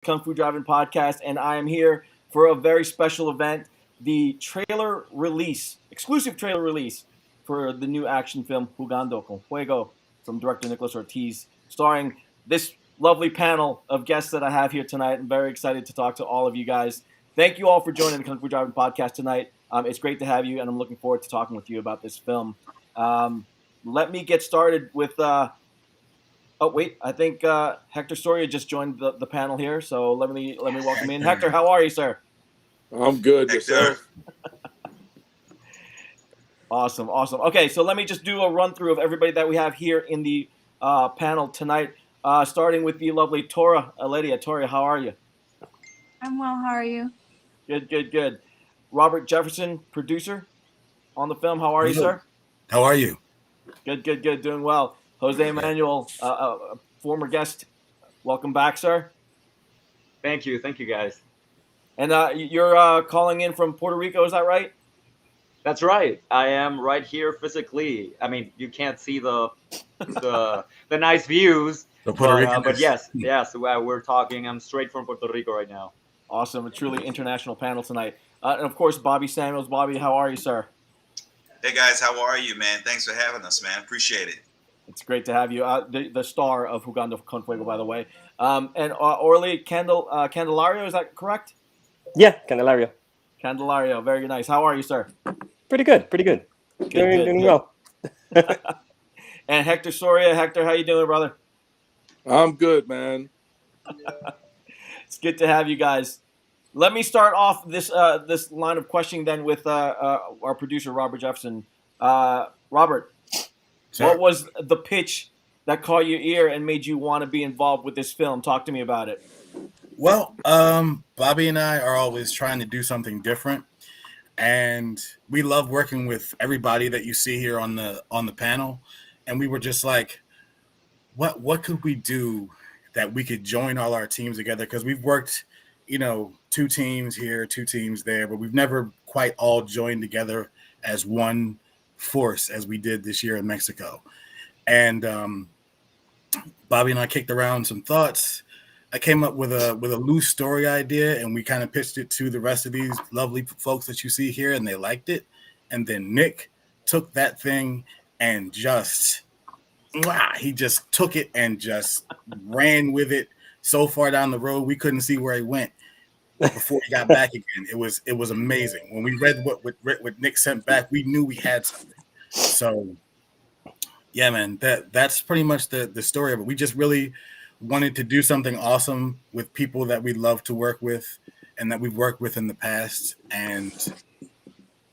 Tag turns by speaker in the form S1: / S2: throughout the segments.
S1: Kung Fu Driving Podcast, and I am here for a very special event, the exclusive trailer release for the new action film Jugando con Fuego from director Nicholas Ortiz, starring this lovely panel of guests that I have here tonight. I'm very excited to talk to all of you guys. Thank you all for joining the Kung Fu Driving Podcast tonight. It's great to have you, and I'm looking forward to talking with you about this film. Let me get started with oh wait, I think Hector Soria just joined the panel here, so let me welcome in. Hector, how are you, sir?
S2: I'm good. Yourself?
S1: Awesome. Okay, so let me just do a run through of everybody that we have here in the panel tonight. Starting with the lovely Tora Aledia. Tora, how are you?
S3: I'm well. How are you?
S1: Good. Robert Jefferson, producer on the film. How are you, sir?
S4: How are you?
S1: Good. Doing well. Jose Emmanuel, former guest. Welcome back, sir.
S5: Thank you, guys.
S1: And you're calling in from Puerto Rico, is that right?
S5: That's right. I am right here physically. I mean, you can't see the nice views, but yes, we're talking. I'm straight from Puerto Rico right now.
S1: Awesome, a truly international panel tonight. And of course, Bobby Samuels. Bobby, how are you, sir?
S6: Hey guys, how are you, man? Thanks for having us, man. Appreciate it.
S1: It's great to have you. The star of Jugando con Fuego, by the way. And Orly Candelario, is that correct?
S7: Yeah, Candelario.
S1: Candelario, very nice. How are you, sir?
S7: Pretty good. Doing well.
S1: And Hector Soria. Hector, how you doing, brother?
S2: I'm good, man.
S1: It's good to have you guys. Let me start off this line of questioning then with our producer, Robert Jefferson. Robert,
S4: Sure.
S1: What was the pitch that caught your ear and made you want to be involved with this film? Talk to me about it.
S4: Well, Bobby and I are always trying to do something different, and we love working with everybody that you see here on the panel. And we were just like, what could we do that we could join all our teams together? Because we've worked, two teams here, two teams there, but we've never quite all joined together as one force as we did this year in Mexico. And Bobby and I kicked around some thoughts. I came up with a loose story idea, and we kind of pitched it to the rest of these lovely folks that you see here, and they liked it. And then Nick took that thing and he just took it and just ran with it so far down the road we couldn't see where he went before he got back again. It was amazing. When we read what Nick sent back, we knew we had something. So yeah, man, that's pretty much the story of it. We just really wanted to do something awesome with people that we love to work with and that we've worked with in the past, and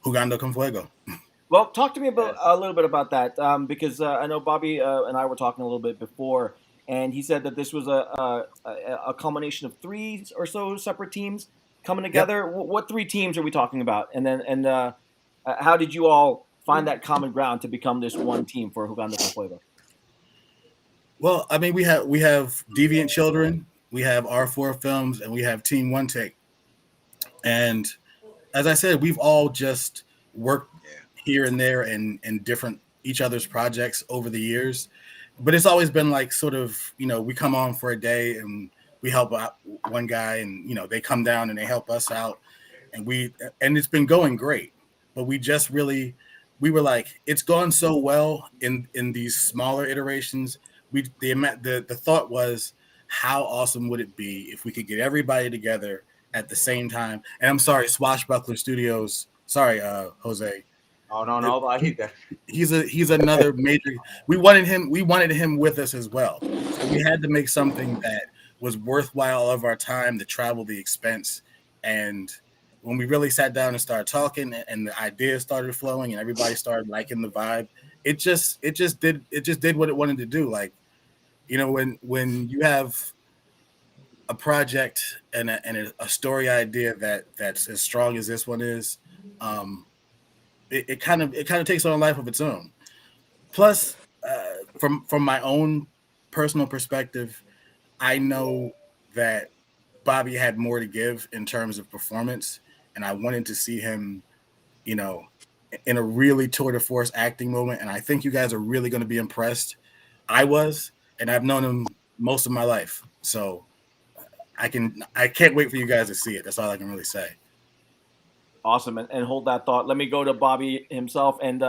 S4: Jugando con Fuego.
S1: Well, talk to me a little bit about that, because I know Bobby and I were talking a little bit before, and he said that this was a culmination of three or so separate teams coming together. Yep. What three teams are we talking about? And how did you all find that common ground to become this one team for Jugando con Fuego?
S4: Well, I mean, we have Deviant Children, we have R4 Films, and we have Team One Take. And as I said, we've all just worked here and there in different each other's projects over the years. But it's always been like sort of, we come on for a day and we help out one guy, and, they come down and they help us out. And it's been going great. But we were like, it's gone so well in these smaller iterations. The thought was, how awesome would it be if we could get everybody together at the same time? And I'm sorry, Swashbuckler Studios. Sorry, Jose.
S5: Oh no, I hate that.
S4: He's another major. We wanted him with us as well. So we had to make something that was worthwhile of our time, to travel, the expense. And when we really sat down and started talking, and the ideas started flowing, and everybody started liking the vibe, it just did what it wanted to do. Like, when you have a project and a story idea that's as strong as this one is, it kind of takes on a life of its own. Plus, from my own personal perspective, I know that Bobby had more to give in terms of performance, and I wanted to see him, in a really tour de force acting moment. And I think you guys are really going to be impressed. I was, and I've known him most of my life. So I can't wait for you guys to see it. That's all I can really say.
S1: Awesome, and hold that thought. Let me go to Bobby himself. And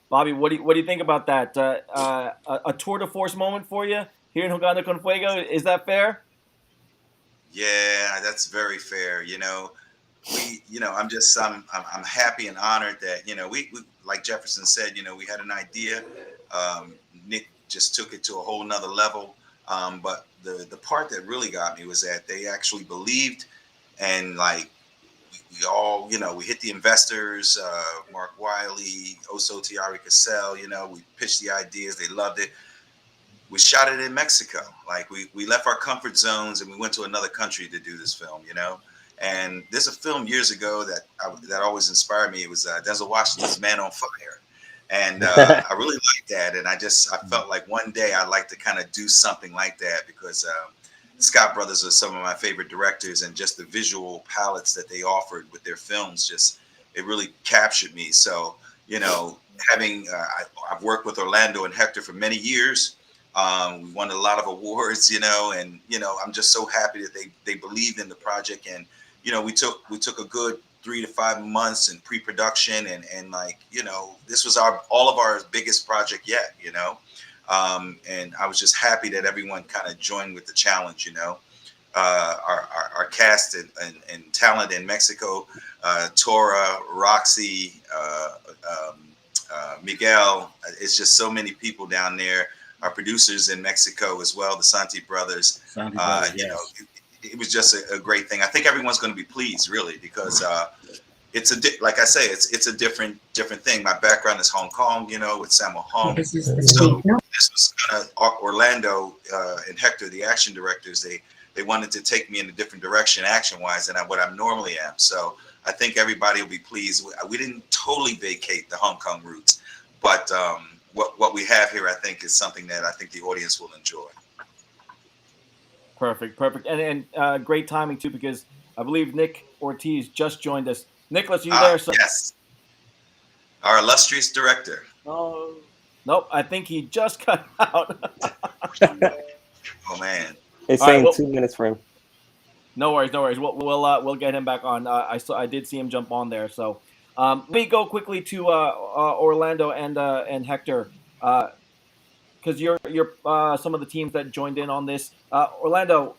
S1: Bobby, what do you think about that? A tour de force moment for you here in Jugando con Fuego. Is that fair?
S6: Yeah, that's very fair. I'm happy and honored that we like Jefferson said, we had an idea. Nick just took it to a whole nother level. But the part that really got me was that they actually believed, and like we all, we hit the investors, Mark Wiley, Oso Tiari Cassell, we pitched the ideas, they loved it. We shot it in Mexico. Like we left our comfort zones and we went to another country to do this film, And there's a film years ago that always inspired me. It was Denzel Washington's Man on Fire. And I really liked that. And I felt like one day I'd like to kind of do something like that, because Scott Brothers are some of my favorite directors, and just the visual palettes that they offered with their films, it really captured me. So, I've worked with Orlando and Hector for many years. We won a lot of awards, and I'm just so happy that they believed in the project. And we took a good 3 to 5 months in pre-production, and this was all of our biggest project yet, and I was just happy that everyone kind of joined with the challenge. Our cast and talent in Mexico, Tora, Roxy, Miguel. It's just so many people down there. Our producers in Mexico as well, the Santi brothers.
S4: Yes.
S6: It was just a great thing. I think everyone's going to be pleased, really, because it's like I say, it's a different thing. My background is Hong Kong, with Sammo Hung. So this was kind of Orlando and Hector, the action directors. They wanted to take me in a different direction, action-wise, than what I normally am. So I think everybody will be pleased. We didn't totally vacate the Hong Kong roots, but what we have here, I think, is something that I think the audience will enjoy.
S1: Perfect, and great timing too, because I believe Nick Ortiz just joined us. Nicholas, are you there? Sir?
S6: Yes, our illustrious director.
S1: Oh, nope, I think he just cut out.
S6: Oh man,
S7: it's saying 2 minutes for him.
S1: No worries. We'll get him back on. I did see him jump on there. So let me go quickly to Orlando and Hector. Because you're some of the teams that joined in on this. Orlando,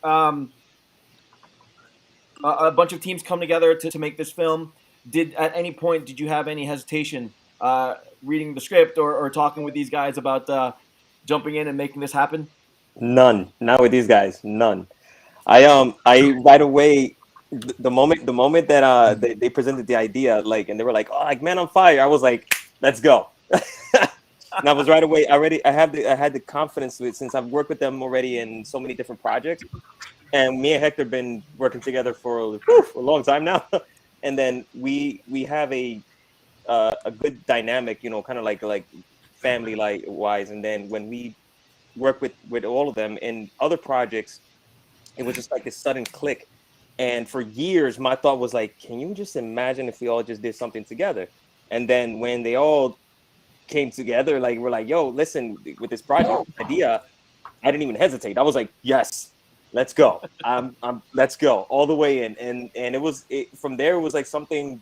S1: a bunch of teams come together to make this film. At any point did you have any hesitation reading the script or talking with these guys about jumping in and making this happen?
S7: None. Not with these guys. None. I right away, the moment that they presented the idea, and they were like, oh, like Man on Fire, I was like, let's go. And I was right away. I had the confidence with, since I've worked with them already in so many different projects, and me and Hector been working together for a long time now. And then we have a good dynamic, kind of like family wise. And then when we work with all of them in other projects, it was just like this sudden click. And for years, my thought was like, can you just imagine if we all just did something together? And then when they all came together, we're like, yo, listen, with this project idea, I didn't even hesitate. I was like, yes, let's go. Let's go all the way in. And from there, it was like something,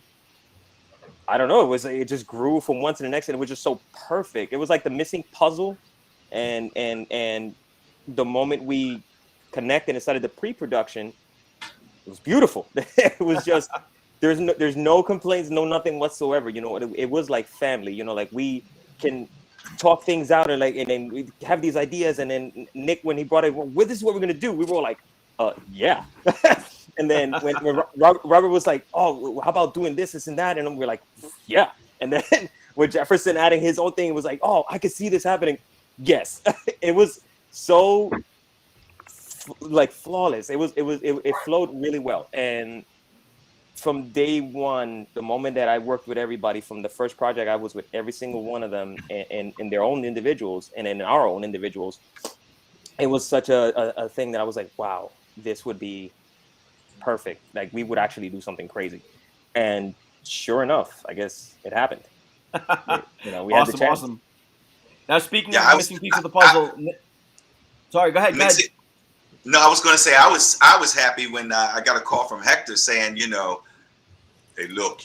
S7: I don't know. It just grew from one to the next, and it was just so perfect. It was like the missing puzzle. And the moment we connected and started the pre-production, it was beautiful. It was just, there's no complaints, no nothing whatsoever. It was like family, like we can talk things out and then we have these ideas. And then Nick, when he brought it, well, this is what we're going to do. We were all like, yeah. And then when Robert was like, oh, how about doing this and that? And we're like, yeah. And then with Jefferson adding his own thing, it was like, oh, I could see this happening. Yes. It was so flawless. It flowed really well. And from day one, the moment that I worked with everybody from the first project, I was with every single one of them and in their own individuals and in our own individuals. It was such a thing that I was like, wow, this would be perfect. Like we would actually do something crazy. And sure enough, I guess it happened. We had the chance.
S1: Awesome. Now, speaking of the missing piece of the puzzle, sorry, go ahead.
S6: No, I was going to say I was happy when I got a call from Hector saying, hey, look,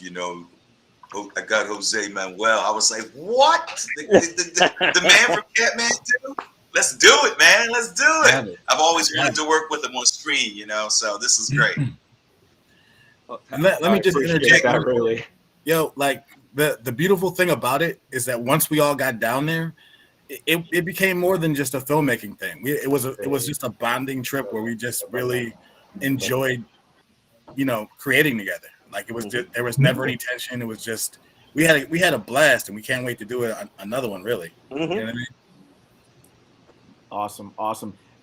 S6: I got Jose Manuel. I was like, what? The man from Catman 2? Let's do it, man. Let's do it. I've always wanted to work with him on screen, so this is great.
S4: Let me just interject
S5: that, really.
S4: Yo, like the beautiful thing about it is that once we all got down there, it became more than just a filmmaking thing. It was just a bonding trip where we just really enjoyed, creating together. Like it was just, there was never any tension. It was just we had a blast, and we can't wait to do it another one. Really, you know what I mean?
S1: Awesome.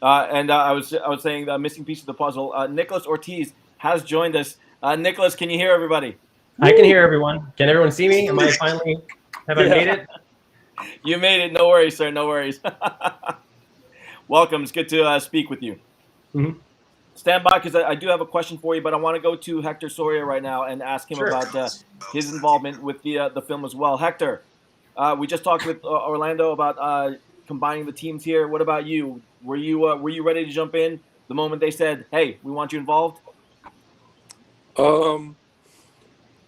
S1: And I was saying the missing piece of the puzzle. Nicholas Ortiz has joined us. Nicholas, can you hear everybody?
S8: I can hear everyone. Can everyone see me? Have I made it?
S1: You made it. No worries, sir. No worries. Welcome. It's good to speak with you.
S8: Mm-hmm.
S1: Stand by, because I do have a question for you, but I want to go to Hector Soria right now and ask him about his involvement with the film as well. Hector, we just talked with Orlando about combining the teams here. What about you? Were you ready to jump in the moment they said, "Hey, we want you involved"?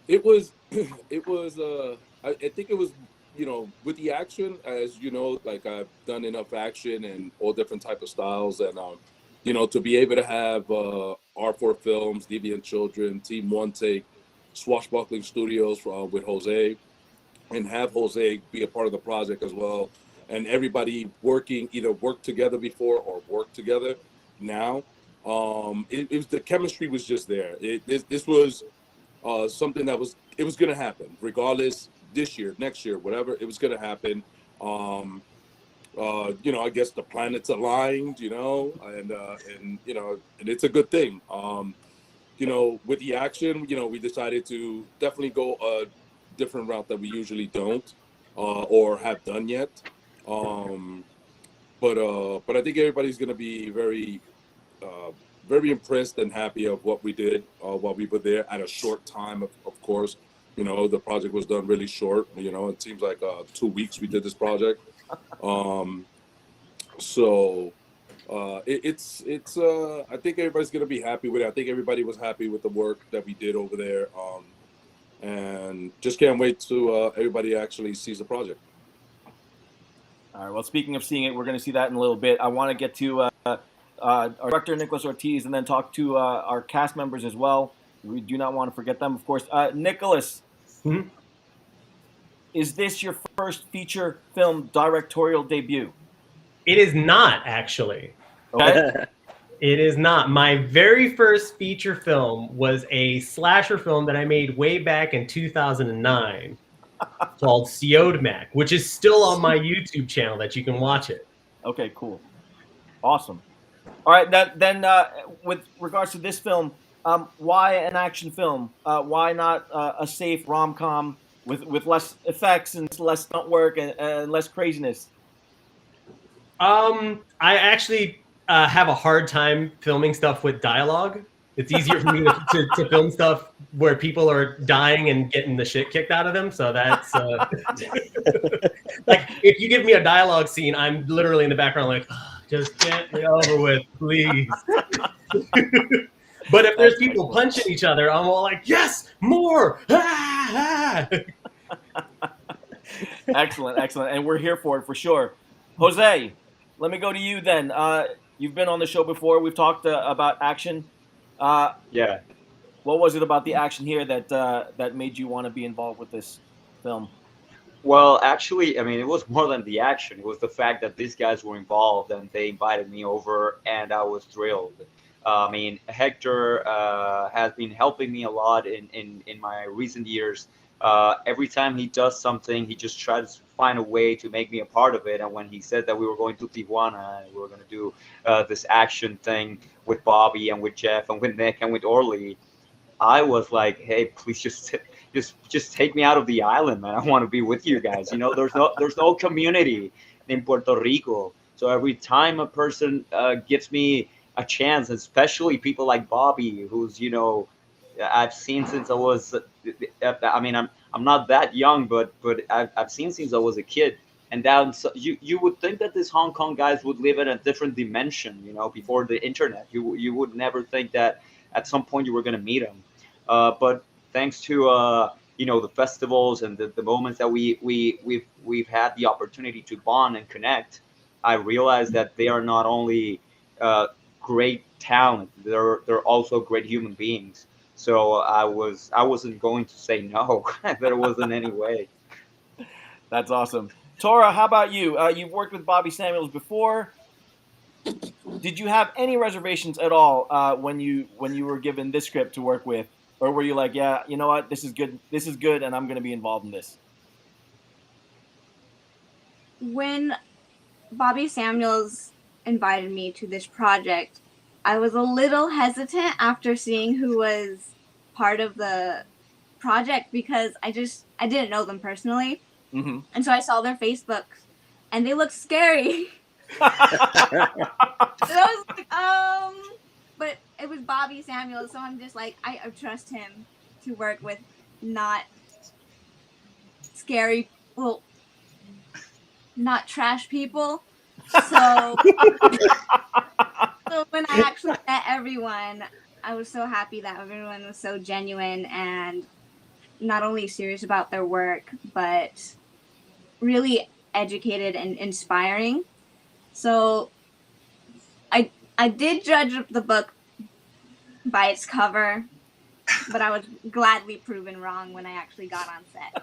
S2: It was I think it was, with the action, as like I've done enough action and all different type of styles, and to be able to have R4 Films, Deviant Children, Team One Take, Swashbuckling Studios with Jose, and have Jose be a part of the project as well, and everybody either worked together before or work together now. It was, the chemistry was just there. This was something that was going to happen regardless, this year, next year, whatever. It was going to happen. I guess the planets aligned, and it's a good thing. With the action, we decided to definitely go a different route that we usually don't or have done yet. But I think everybody's going to be very impressed and happy of what we did while we were there at a short time, of course. The project was done really short. It seems like 2 weeks we did this project. It's I think everybody's going to be happy with it. I think everybody was happy with the work that we did over there. And just can't wait to everybody actually sees the project.
S1: All right. Well, speaking of seeing it, we're going to see that in a little bit. I want to get to our director, Nicholas Ortiz, and then talk to our cast members as well. We do not want to forget them, of course. Nicholas, is this your first feature film directorial debut?
S8: It is not, actually.
S1: Okay.
S8: It is not. My very first feature film was a slasher film that I made way back in 2009 called Siodmak, which is still on my YouTube channel that you can watch it.
S1: Okay, cool. Awesome. All right, then with regards to this film, why an action film? Why not a safe rom-com with less effects and less stunt work and less craziness?
S8: I actually have a hard time filming stuff with dialogue. It's easier for me to film stuff where people are dying and getting the shit kicked out of them. So that's like, if you give me a dialogue scene, I'm literally in the background like, oh, just get me over with, please. But if there's people punching each other, I'm all like, yes, more.
S1: Excellent. And we're here for it for sure. Jose, let me go to you then. You've been on the show before. We've talked about action.
S5: Yeah.
S1: What was it about the action here that made you want to be involved with this film?
S5: Well, actually, I mean, it was more than the action. It was the fact that these guys were involved and they invited me over, and I was thrilled. I mean, Hector has been helping me a lot in my recent years. Every time he does something, he just tries to find a way to make me a part of it. And when he said that we were going to Tijuana and we were going to do this action thing with Bobby and with Jeff and with Nick and with Orly, I was like, hey, please just take me out of the island, man. I want to be with you guys. There's no community in Puerto Rico. So every time a person gives me a chance, especially people like Bobby, who's, I've seen since I was, I mean, I'm not that young, but I've seen since I was a kid. And down, so you would think that these Hong Kong guys would live in a different dimension, you know, before the internet. You would never think that at some point you were going to meet them. But thanks to you know, the festivals and the moments that we've had the opportunity to bond and connect, I realized that they are not only great talent, they're also great human beings. So I wasn't going to say no. There wasn't any way.
S1: That's awesome. Tora, how about you? You've worked with Bobby Samuels before. Did you have any reservations at all when you were given this script to work with, or were you like, yeah, you know what, this is good, and I'm going to be involved in this?
S3: When Bobby Samuels invited me to this project, I was a little hesitant after seeing who was part of the project because I didn't know them personally.
S1: Mm-hmm.
S3: And so I saw their Facebooks and they looked scary. And I was like, but it was Bobby Samuels, so I'm just like, I trust him to work with not scary, well, not trash people. So, so when I actually met everyone, I was so happy that everyone was so genuine and not only serious about their work, but really educated and inspiring. So I did judge the book by its cover, but I was gladly proven wrong when I actually got on set.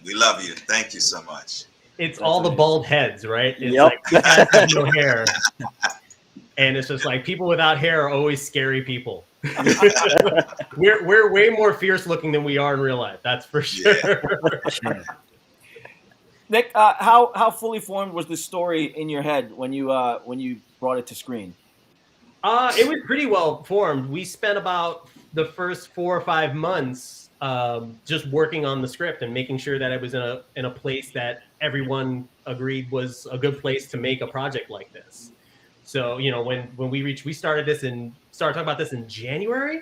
S6: We love you. Thank you so much.
S8: It's all the bald heads, right? It's
S7: Yep.
S8: like the guys have no hair. And it's just like people without hair are always scary people. we're way more fierce looking than we are in real life. That's for sure.
S6: Yeah.
S1: Nick, how fully formed was the story in your head when you brought it to screen?
S8: It was pretty well formed. We spent about the first 4 or 5 months just working on the script and making sure that it was in a place that everyone agreed was a good place to make a project like this. So, you know, when we started talking about this in January,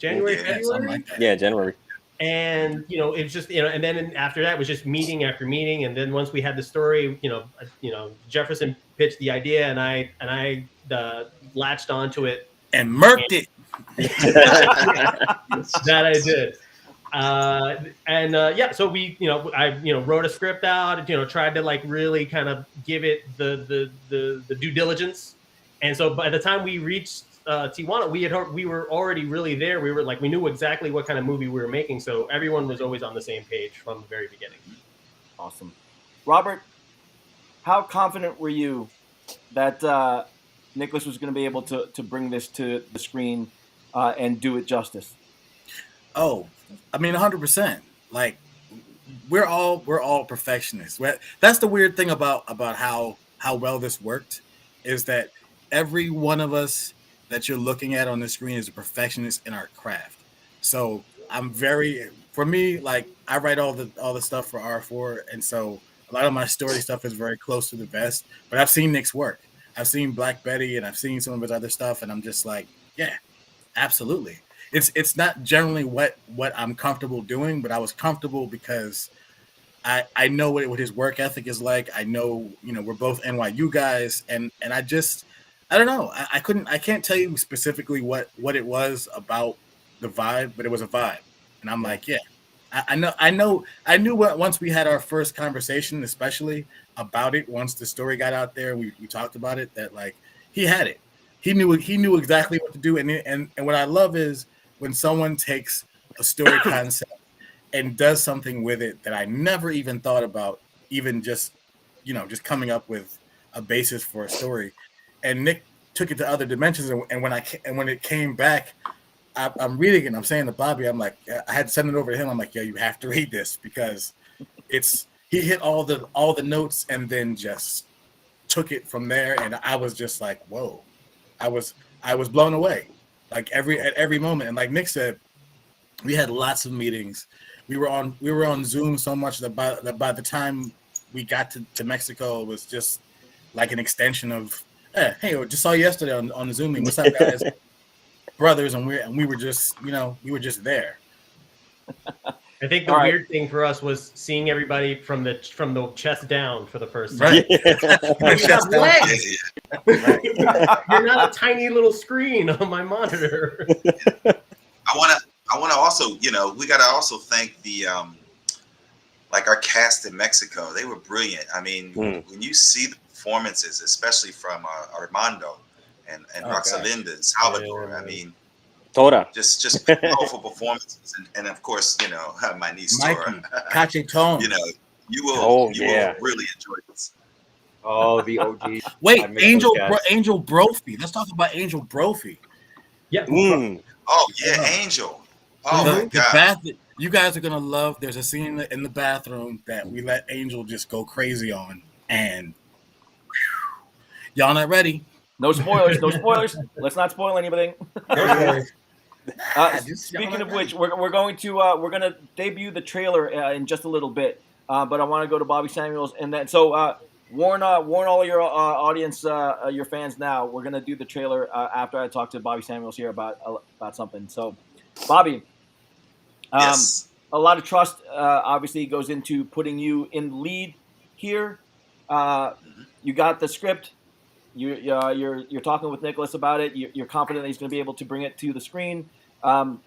S8: February.
S4: Like that.
S7: Yeah, January.
S8: And, you know, it was just, you know, and then after that was just meeting after meeting. And then once we had the story, you know, Jefferson pitched the idea and I latched onto it.
S4: And murked it.
S8: That I did. Yeah, so we, you know, I, you know, wrote a script out, you know, tried to like really kind of give it the due diligence. And so by the time we reached Tijuana, we were already really there. We knew exactly what kind of movie we were making. So everyone was always on the same page from the very beginning.
S1: Awesome. Robert, how confident were you that Nicholas was going to be able to bring this to the screen and do it justice?
S4: Oh, I mean, 100%. Like, we're all perfectionists. That's the weird thing about how well this worked, is that every one of us that you're looking at on the screen is a perfectionist in our craft. So for me, like, I write all the stuff for R4, and so a lot of my story stuff is very close to the vest. But I've seen Nick's work. I've seen Black Betty, and I've seen some of his other stuff, and I'm just like, yeah, absolutely. It's not generally what I'm comfortable doing, but I was comfortable because I know what his work ethic is like. I know, you know, we're both NYU guys, and I don't know. I can't tell you specifically what it was about the vibe, but it was a vibe. And I'm like, yeah, I knew what, once we had our first conversation, especially about it, once the story got out there, we talked about it, that like he had it. He knew exactly what to do. And what I love is when someone takes a story concept and does something with it that I never even thought about, even just, you know, just coming up with a basis for a story. And Nick took it to other dimensions. And when it came back, I'm reading it and I'm saying to Bobby, I'm like, I had to send it over to him. I'm like, yeah, you have to read this, because he hit all the notes and then just took it from there. And I was just like, whoa, I was blown away, like at every moment. And like Nick said, we had lots of meetings. We were on Zoom so much that by the time we got to Mexico, it was just like an extension of, hey, I just saw you yesterday on the Zoom meeting. What's up, guys? Brothers, and we were just, you know, we were just there.
S8: I think the weird thing for us was seeing everybody from the chest down for the first time.
S4: Right.
S8: You have legs. You're not a tiny little screen on my monitor.
S6: I want to also, we got to also thank the like our cast in Mexico. They were brilliant. I mean, when you see the performances, especially from Armando and Roxalinda and Salvador, I mean,
S7: Tora.
S6: Just powerful performances, and of course, my niece Tora.
S4: Cachetone.
S6: You will really enjoy this.
S5: Oh, the OG.
S4: Wait, Angel Brophy. Let's talk about Angel Brophy.
S8: Yeah.
S6: Oh yeah, Angel. Oh my God.
S4: You guys are gonna love. There's a scene in the bathroom that we let Angel just go crazy on, and y'all not ready.
S1: No spoilers. No spoilers. Let's not spoil anything. Speaking of which, we're going to debut the trailer in just a little bit, but I want to go to Bobby Samuels, and then warn all your audience, your fans now. We're gonna do the trailer after I talk to Bobby Samuels here about something. So, Bobby,
S6: yes.
S1: A lot of trust obviously goes into putting you in the lead here. You got the script. You're talking with Nicholas about it. You're confident that he's going to be able to bring it to the screen. What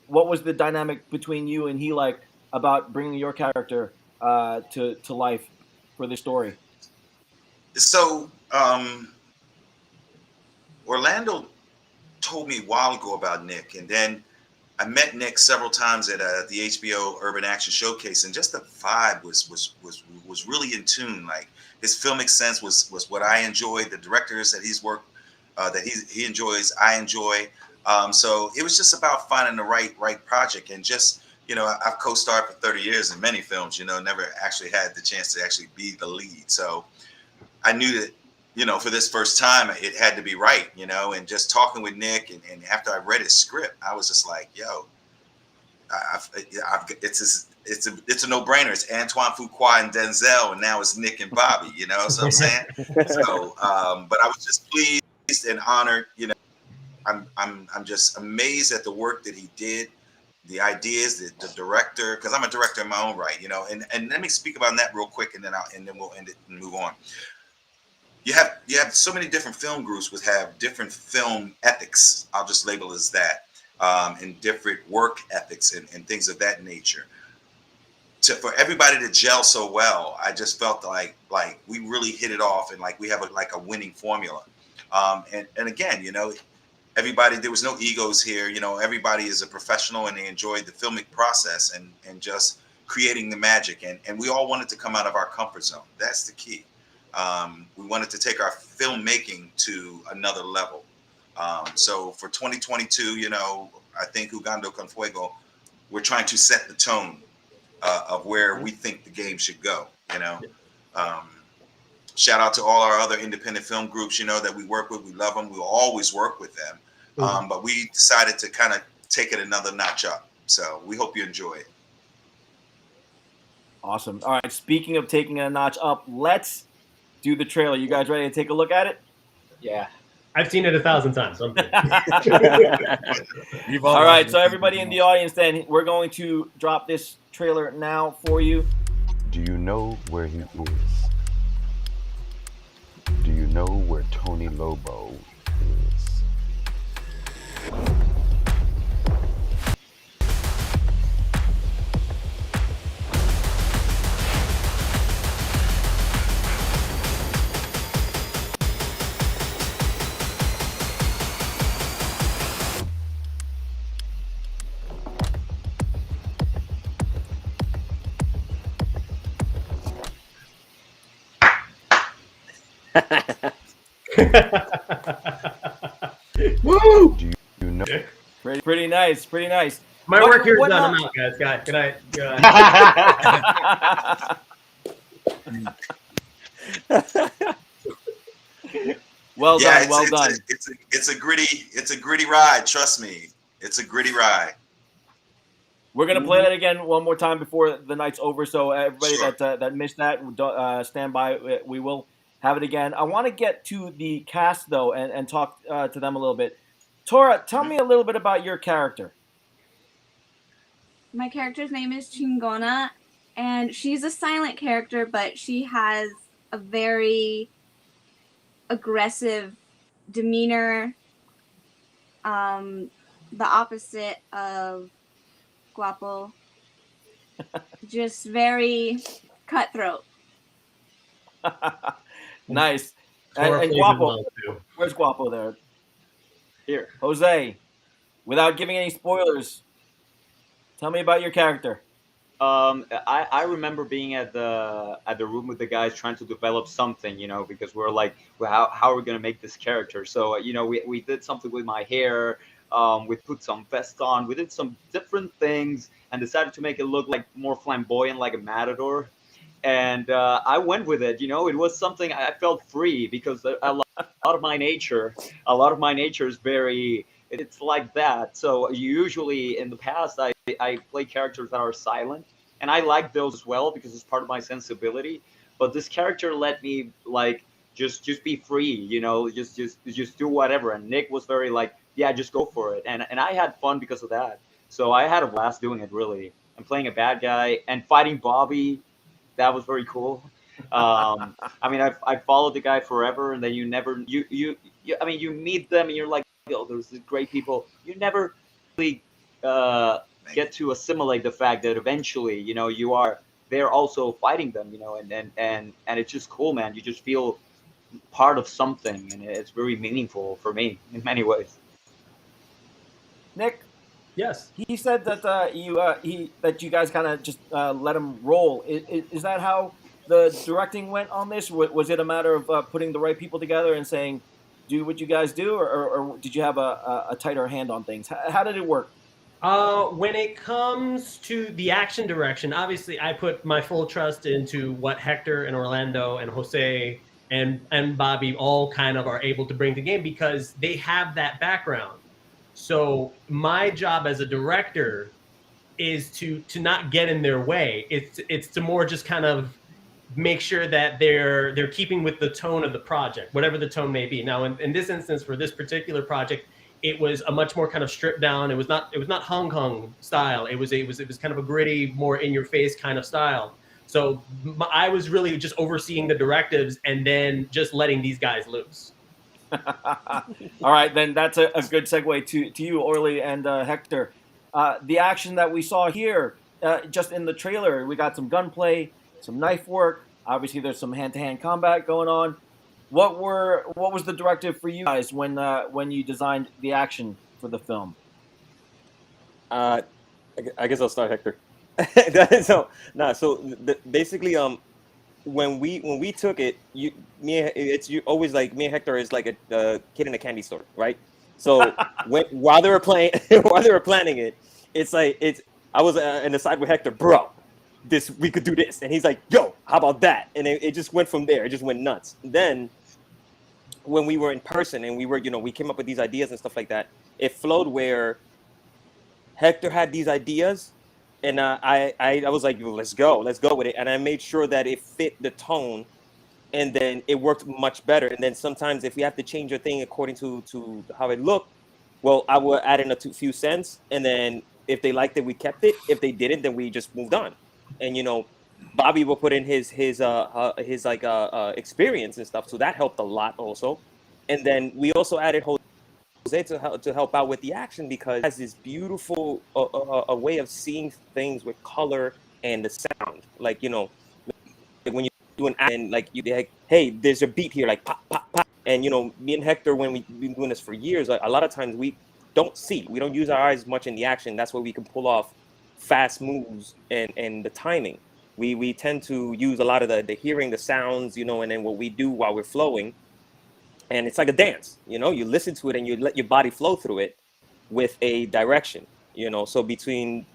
S1: was the dynamic between you and he like about bringing your character to life for this story?
S6: So Orlando told me a while ago about Nick, and then I met Nick several times at the HBO Urban Action Showcase, and just the vibe was really in tune. Like his filmic sense was what I enjoyed. The directors that he's worked that he enjoys, I enjoy. So it was just about finding the right project, and just I've co-starred for 30 years in many films. Never actually had the chance to actually be the lead. So I knew that for this first time, it had to be right, and just talking with Nick, and after I read his script, I was just like, yo, it's a no-brainer. It's Antoine Fuqua and Denzel, and now it's Nick and Bobby, so I'm saying? So, but I was just pleased and honored, I'm just amazed at the work that he did, the ideas, the director, because I'm a director in my own right, and let me speak about that real quick, and then we'll end it and move on. You have so many different film groups which have different film ethics. I'll just label it as that, and different work ethics and things of that nature. For everybody to gel so well, I just felt like we really hit it off, and like we have a winning formula. And again, everybody, there was no egos here. Everybody is a professional, and they enjoyed the filmic process and just creating the magic. And we all wanted to come out of our comfort zone. That's the key. We wanted to take our filmmaking to another level. So for 2022, I think Jugando con Fuego, we're trying to set the tone of where we think the game should go. Shout out to all our other independent film groups, that we work with. We love them. We'll always work with them. But we decided to kind of take it another notch up. So we hope you enjoy it.
S1: Awesome. All right. Speaking of taking it a notch up, let's do the trailer. You guys ready to take a look at it?
S5: Yeah.
S8: I've seen it 1,000 times. I'm good.
S1: All right. So everybody in the audience, then we're going to drop this trailer now for you.
S9: Do you know where he is? Do you know where Tony Lobo is?
S1: Woo!
S9: Do you know?
S1: Pretty nice. Pretty nice.
S8: My work here is done. I'm out, guys. Good night.
S1: Well done.
S6: It's a gritty ride. Trust me, it's a gritty ride.
S1: We're gonna play that again one more time before the night's over. So everybody that missed that, stand by. We will have it again. I want to get to the cast though, and talk to them a little bit. Tora, tell me a little bit about your character.
S3: My character's name is Chingona, and she's a silent character, but she has a very aggressive demeanor. The opposite of Guapo. Just very cutthroat.
S1: Nice.
S8: Cora
S1: And
S8: plays it
S1: Guapo,
S8: well too.
S1: where's Guapo there?
S5: Here.
S1: Jose, without giving any spoilers, tell me about your character.
S5: I remember being at the room with the guys trying to develop something, because we're like, well, how are we gonna make this character? So we did something with my hair. We put some vest on. We did some different things and decided to make it look like more flamboyant, like a matador. And I went with it. It was something I felt free because a lot of my nature, is very. It's like that. So usually in the past, I play characters that are silent, and I like those as well because it's part of my sensibility. But this character let me like just be free, just do whatever. And Nick was very like, yeah, just go for it, and I had fun because of that. So I had a blast doing it really, and playing a bad guy and fighting Bobby. That was very cool. I mean, I followed the guy forever, and then I mean, you meet them, and you're like, oh, there's these great people. You never really get to assimilate the fact that eventually, they're also fighting them, and it's just cool, man. You just feel part of something, and it's very meaningful for me in many ways.
S1: Nick,
S8: Yes.
S1: he said that that you guys kind of just let him roll. Is that how the directing went on this? Was it a matter of putting the right people together and saying, do what you guys do, or did you have a tighter hand on things? How did it work?
S8: When it comes to the action direction, obviously I put my full trust into what Hector and Orlando and Jose and Bobby all kind of are able to bring to the game because they have that background. So my job as a director is to not get in their way. It's to more just kind of make sure that they're keeping with the tone of the project, whatever the tone may be. Now, in this instance, for this particular project, it was a much more kind of stripped down. It was not hung style. It was kind of a gritty, more in your face kind of style. So I was really just overseeing the directives and then just letting these guys loose.
S1: All right, then that's a good segue to you, Orly and Hector. The action that we saw here, just in the trailer, we got some gunplay, some knife work. Obviously, there's some hand-to-hand combat going on. What was the directive for you guys when you designed the action for the film?
S7: I guess I'll start, Hector. Basically, when we took it, you always like me and Hector is like a kid in a candy store, right? So while they were planning it, I was in the side with Hector, bro. We could do this, and he's like, yo, how about that? And it just went from there. It just went nuts. Then when we were in person and we came up with these ideas and stuff like that, it flowed where Hector had these ideas. And I was like, let's go with it. And I made sure that it fit the tone, and then it worked much better. And then sometimes if we have to change a thing according to how it looked, well, I will add in a few cents. And then if they liked it, we kept it. If they didn't, then we just moved on. And Bobby will put in his experience and stuff, so that helped a lot also. And then we also added Jose to help out with the action because he has this beautiful a way of seeing things with color and the sound. Like when you do an action, like hey, there's a beat here, like pop pop pop. And me and Hector, when we've been doing this for years, a lot of times we don't use our eyes much in the action. That's where we can pull off fast moves and the timing. We tend to use a lot of the hearing, the sounds, and then what we do while we're flowing. And it's like a dance, you listen to it and you let your body flow through it with a direction, So between,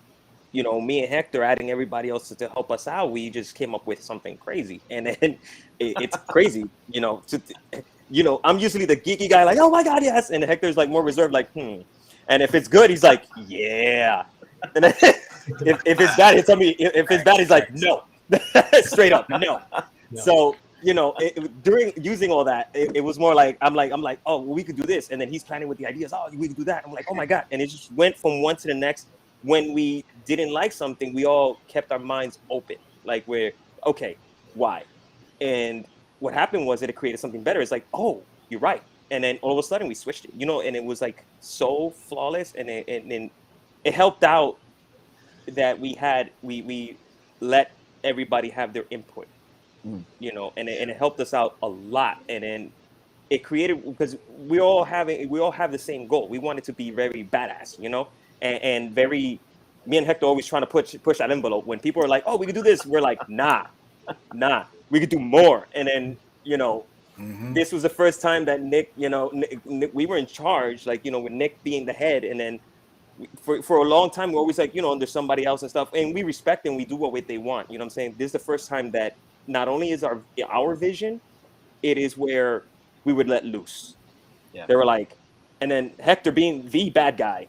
S7: me and Hector adding everybody else to help us out, we just came up with something crazy. And then it's crazy, I'm usually the geeky guy, like, oh my God, yes. And Hector's like more reserved, like, And if it's good, he's like, yeah. And then, if it's bad, he'll tell me. If it's bad, he's like, no, straight up, no. So during using all that, it was more like I'm like, oh, well, we could do this, and then he's planning with the ideas. Oh, we could do that. I'm like, oh my God, and it just went from one to the next. when we didn't like something, we all kept our minds open. Like we're okay, why? And what happened was that it created something better. It's like, oh, you're right. And then all of a sudden we switched it, you know, and it was like so flawless, and it helped out that we let everybody have their input, you know, and it helped us out a lot. And then it created, because we all have the same goal. We wanted to be very badass, you know, and very. Me and Hector always trying to push that envelope. When people are like, "Oh, we can do this," we're like, "Nah, we could do more." And then, you know, this was the first time that Nick, you know, Nick, we were in charge, like, you know, with Nick being the head, and then for a long time we're always like, you know, there's somebody else and stuff, and we respect and we do what they want. You know what I'm saying? This is the first time that not only is our vision, it is where we would let loose.
S1: Yeah.
S7: They were like, and then Hector being the bad guy,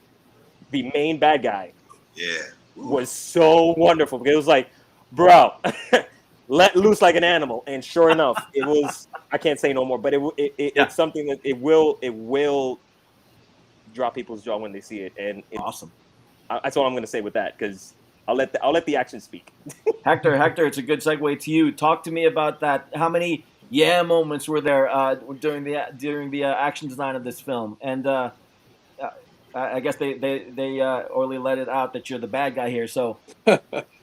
S7: the main bad guy, was so wonderful, because it was like, bro, let loose like an animal. And sure enough, it was. I can't say no more, but it's something that it will drop people's jaw when they see it, and it's
S1: awesome.
S7: That's all I'm going to say with that, because I'll let the action speak.
S1: Hector, it's a good segue to you. Talk to me about that. How many moments were there during the action design of this film? And I guess they Orly let it out that you're the bad guy here. So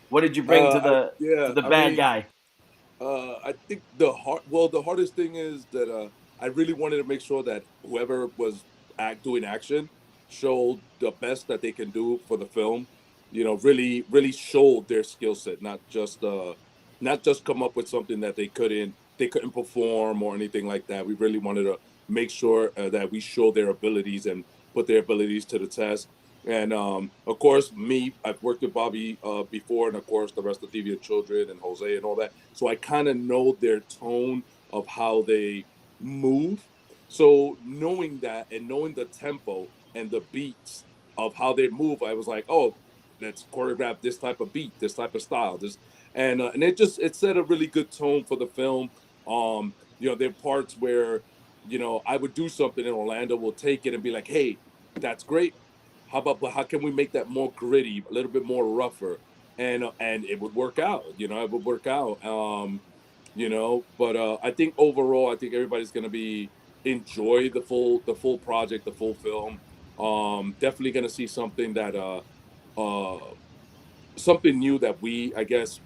S1: what did you bring to the bad guy?
S2: I think the hardest thing is that I really wanted to make sure that whoever was doing action showed the best that they can do for the film. You know, really showed their skill set, not just come up with something that they couldn't perform or anything like that. We really wanted to make sure that we show their abilities and put their abilities to the test. And of course, I've worked with Bobby before, and of course, the rest of Deviant Children and Jose and all that. So I kind of know their tone of how they move. So knowing that and knowing the tempo and the beats of how they move, I was like, oh, let's choreograph this type of beat, this type of style, and it set a really good tone for the film. You know, there are parts where, you know, I would do something and Orlando will take it and be like, hey, that's great. But how can we make that more gritty, a little bit more rougher, and it would work out. You know, it would work out. You know, but I think overall, I think everybody's gonna enjoy the full project, the full film. Definitely gonna see something that uh something new that I guess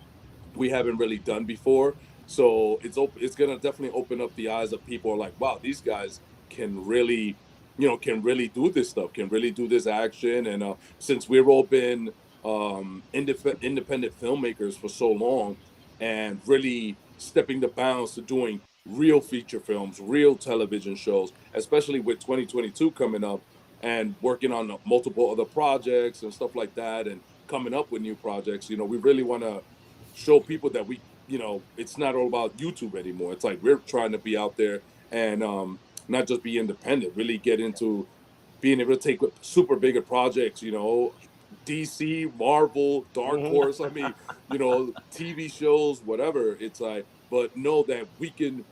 S2: we haven't really done before. So it's gonna definitely open up the eyes of people who are like, wow, these guys can really, you know, can really do this stuff, can really do this action. And since we've all been independent filmmakers for so long, and really stepping the bounds to doing real feature films, real television shows, especially with 2022 coming up, and working on multiple other projects and stuff like that, and coming up with new projects, you know, we really want to show people that you know, it's not all about YouTube anymore. It's like we're trying to be out there and not just be independent, really get into being able to take super bigger projects, you know, DC, Marvel, Dark Horse. I mean, you know, TV shows, whatever. It's like, but know that we can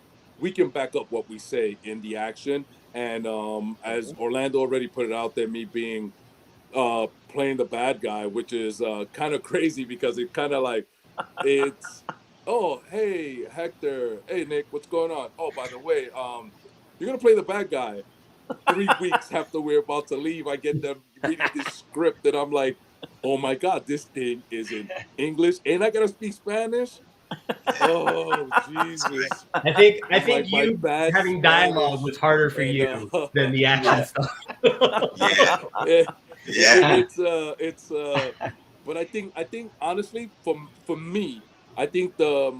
S2: back up what we say in the action. And as Orlando already put it out there, me being playing the bad guy, which is kind of crazy, because it kind of like it's, oh, hey Hector, hey Nick, what's going on? Oh, by the way, you're gonna play the bad guy. 3 weeks after we're about to leave, I get them reading this script, and I'm like, oh my god, this thing is in English, and I gotta speak Spanish. Oh Jesus!
S8: I think
S2: like
S8: you having dialogue was harder for you than the action stuff.
S2: It's but I think honestly, for me, I think the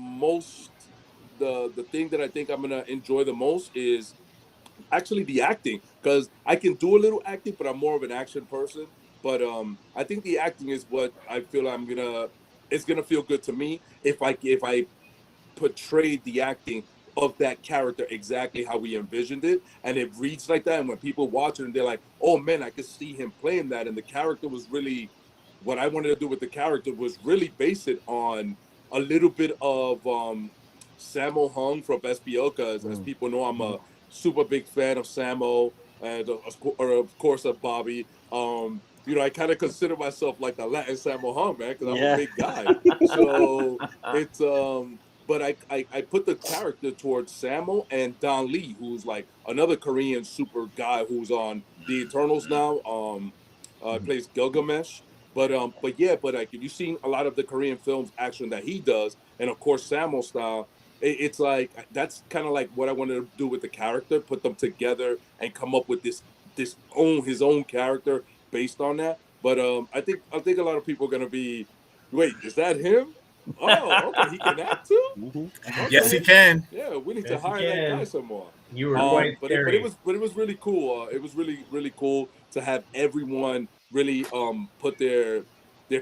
S2: thing that I think I'm gonna enjoy the most is actually the acting, because I can do a little acting, but I'm more of an action person. But I think the acting is what I feel it's gonna feel good to me if I portrayed the acting of that character exactly how we envisioned it, and it reads like that. And when people watch it and they're like, oh man, I could see him playing that, and the character was really, what I wanted to do with the character was really base it on a little bit of Sammo Hung from SBO, because as people know, I'm a super big fan of Sammo, and of course of Bobby. I kind of consider myself like the Latin Sammo Hung, man, because I'm a big guy. So it's but I put the character towards Sammo and Don Lee, who's like another Korean super guy who's on the Eternals now. Plays Gilgamesh. But like if you've seen a lot of the Korean films action that he does, and of course Sammo style, it's like that's kind of like what I wanted to do with the character, put them together and come up with his own character based on that. But I think a lot of people are gonna be, wait, is that him? Oh, okay, he can act too. Okay.
S4: Yes, he can.
S2: Yeah, we need to hire that guy some more.
S8: You were quite
S2: but
S8: scary.
S2: it was really cool. It was really cool to have everyone really put their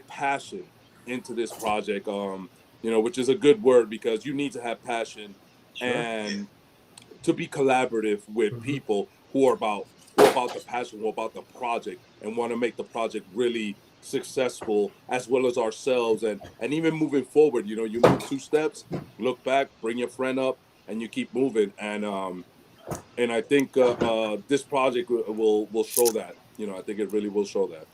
S2: passion into this project. Which is a good word because you need to have passion and to be collaborative with people who are about the passion, who are about the project, and want to make the project really successful, as well as ourselves, and even moving forward. You move 2 steps, look back, bring your friend up, and you keep moving. And I think this project will show that. I think it really will show that.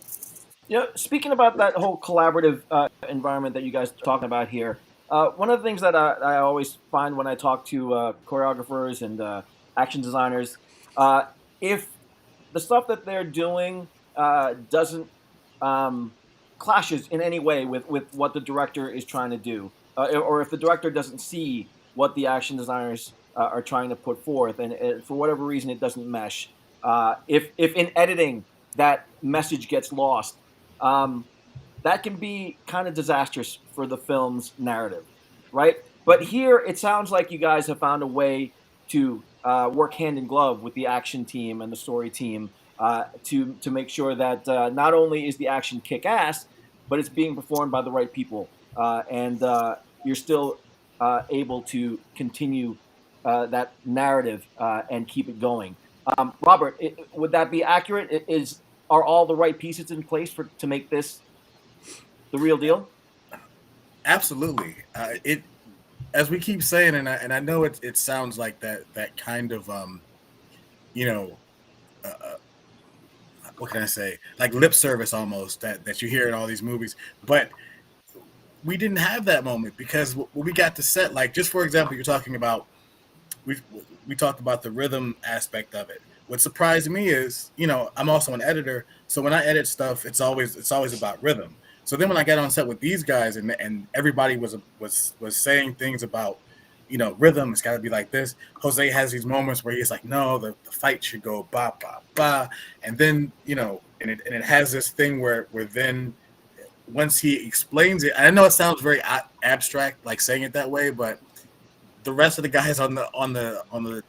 S1: Speaking about that whole collaborative environment that you guys are talking about here, one of the things that I always find when I talk to choreographers and action designers, if the stuff that they're doing doesn't clashes in any way with what the director is trying to do, or if the director doesn't see what the action designers are trying to put forth, and for whatever reason it doesn't mesh, if in editing that message gets lost, that can be kind of disastrous for the film's narrative, right? But here it sounds like you guys have found a way to work hand in glove with the action team and the story team to make sure that not only is the action kick-ass, but it's being performed by the right people, and you're still able to continue that narrative and keep it going. Robert, would that be accurate? Are all the right pieces in place to make this the real deal?
S4: Absolutely. It, as we keep saying, and I know it sounds like that kind of what can I say, like lip service almost that you hear in all these movies, but we didn't have that moment because when we got to set, like just for example, you're talking about we talked about the rhythm aspect of it. What surprised me is, I'm also an editor, so when I edit stuff, it's always about rhythm. So then when I got on set with these guys and everybody was saying things about, rhythm, it's got to be like this. Jose has these moments where he's like, no, the fight should go ba ba ba, and then and it has this thing where then once he explains it, and I know it sounds very abstract, like saying it that way, but the rest of the guys on the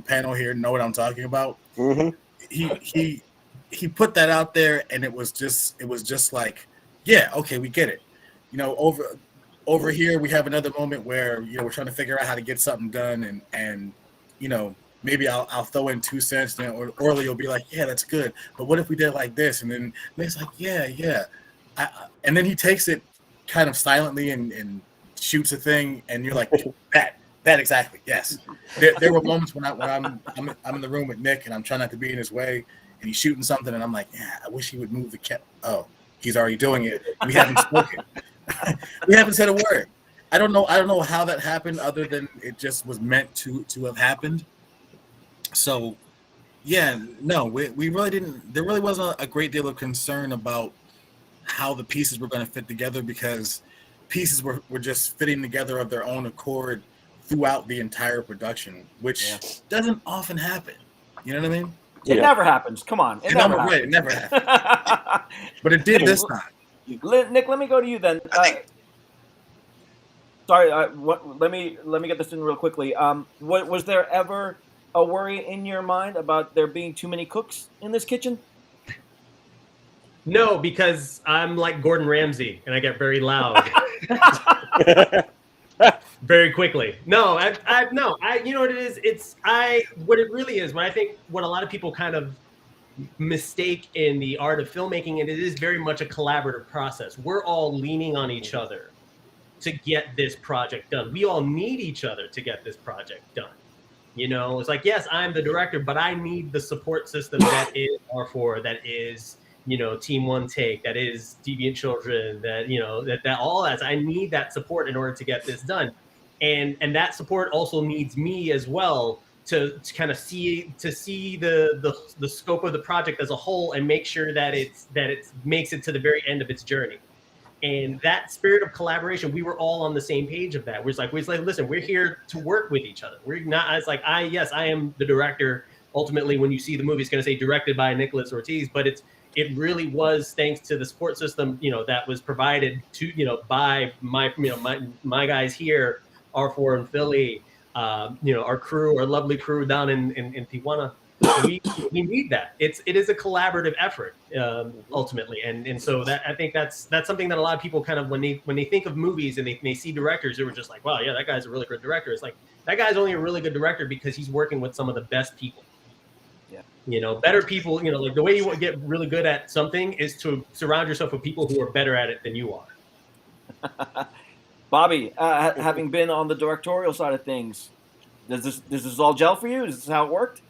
S4: panel here know what I'm talking about. Mm-hmm. He put that out there, and it was just like, yeah, okay, we get it. Over here we have another moment where we're trying to figure out how to get something done, and maybe I'll throw in 2 cents, or Orly will be like, yeah, that's good, but what if we did it like this? And then Nick's like, yeah. And then he takes it kind of silently and shoots a thing, and you're like, that exactly, yes. There were moments when I'm in the room with Nick and I'm trying not to be in his way, and he's shooting something, and I'm like, yeah, I wish he would move the cap. Oh, he's already doing it. We haven't spoken. We haven't said a word. I don't know how that happened, other than it just was meant to have happened. So, yeah, no, we really didn't. There really wasn't a great deal of concern about how the pieces were going to fit together, because pieces were just fitting together of their own accord throughout the entire production, which doesn't often happen. You know what I mean?
S1: It never happens. Come on. It never happens.
S4: It never happens. But it did this time.
S1: Nick, let me go to you then. Sorry, let me get this in real quickly. Was there ever a worry in your mind about there being too many cooks in this kitchen?
S8: No, because I'm like Gordon Ramsay and I get very loud. Very quickly. No, you know what it is? What it really is, what a lot of people kind of mistake in the art of filmmaking, and it is very much a collaborative process. We're all leaning on each other to get this project done. We all need each other to get this project done. It's like, yes, I'm the director, but I need the support system that is R4, that is Team One Take, that is Deviant Children, that that all that. I need that support in order to get this done, and that support also needs me as well to kind of see the scope of the project as a whole and make sure that it makes it to the very end of its journey. And that spirit of collaboration, we were all on the same page of that. We're like, listen, we're here to work with each other. We're not, it's like, I am the director. Ultimately, when you see the movie, it's going to say directed by Nicholas Ortiz, but it really was thanks to the support system, that was provided to, by my guys here, R4 in Philly, our crew, our lovely crew down in Tijuana. We need that. It is a collaborative effort, ultimately, and so that I think that's something that a lot of people kind of when they think of movies and they see directors, they were just like, wow, yeah, that guy's a really good director. It's like that guy's only a really good director because he's working with some of the best people. Yeah, better people. Like the way you get really good at something is to surround yourself with people who are better at it than you are.
S1: Bobby, having been on the directorial side of things, does this all gel for you? Is this how it worked?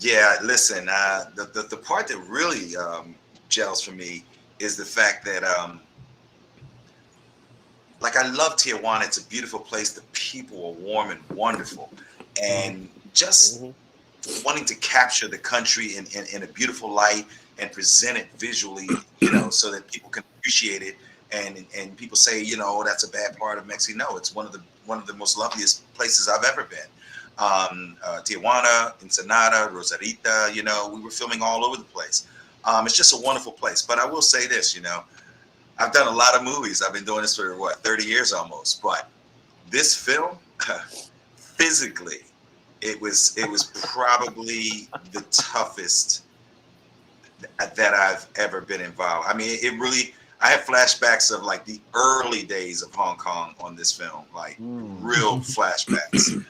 S6: Yeah, listen, the part that really gels for me is the fact that, like, I love Tijuana. It's a beautiful place. The people are warm and wonderful. And just wanting to capture the country in a beautiful light and present it visually, so that people can appreciate it. And people say, that's a bad part of Mexico. No, it's one of the most loveliest places I've ever been. Tijuana, Ensenada, Rosarita, we were filming all over the place. It's just a wonderful place. But I will say this, I've done a lot of movies. I've been doing this for 30 years almost. But this film, physically, it was probably the toughest that I've ever been involved. I mean, I have flashbacks of like the early days of Hong Kong on this film, like real flashbacks.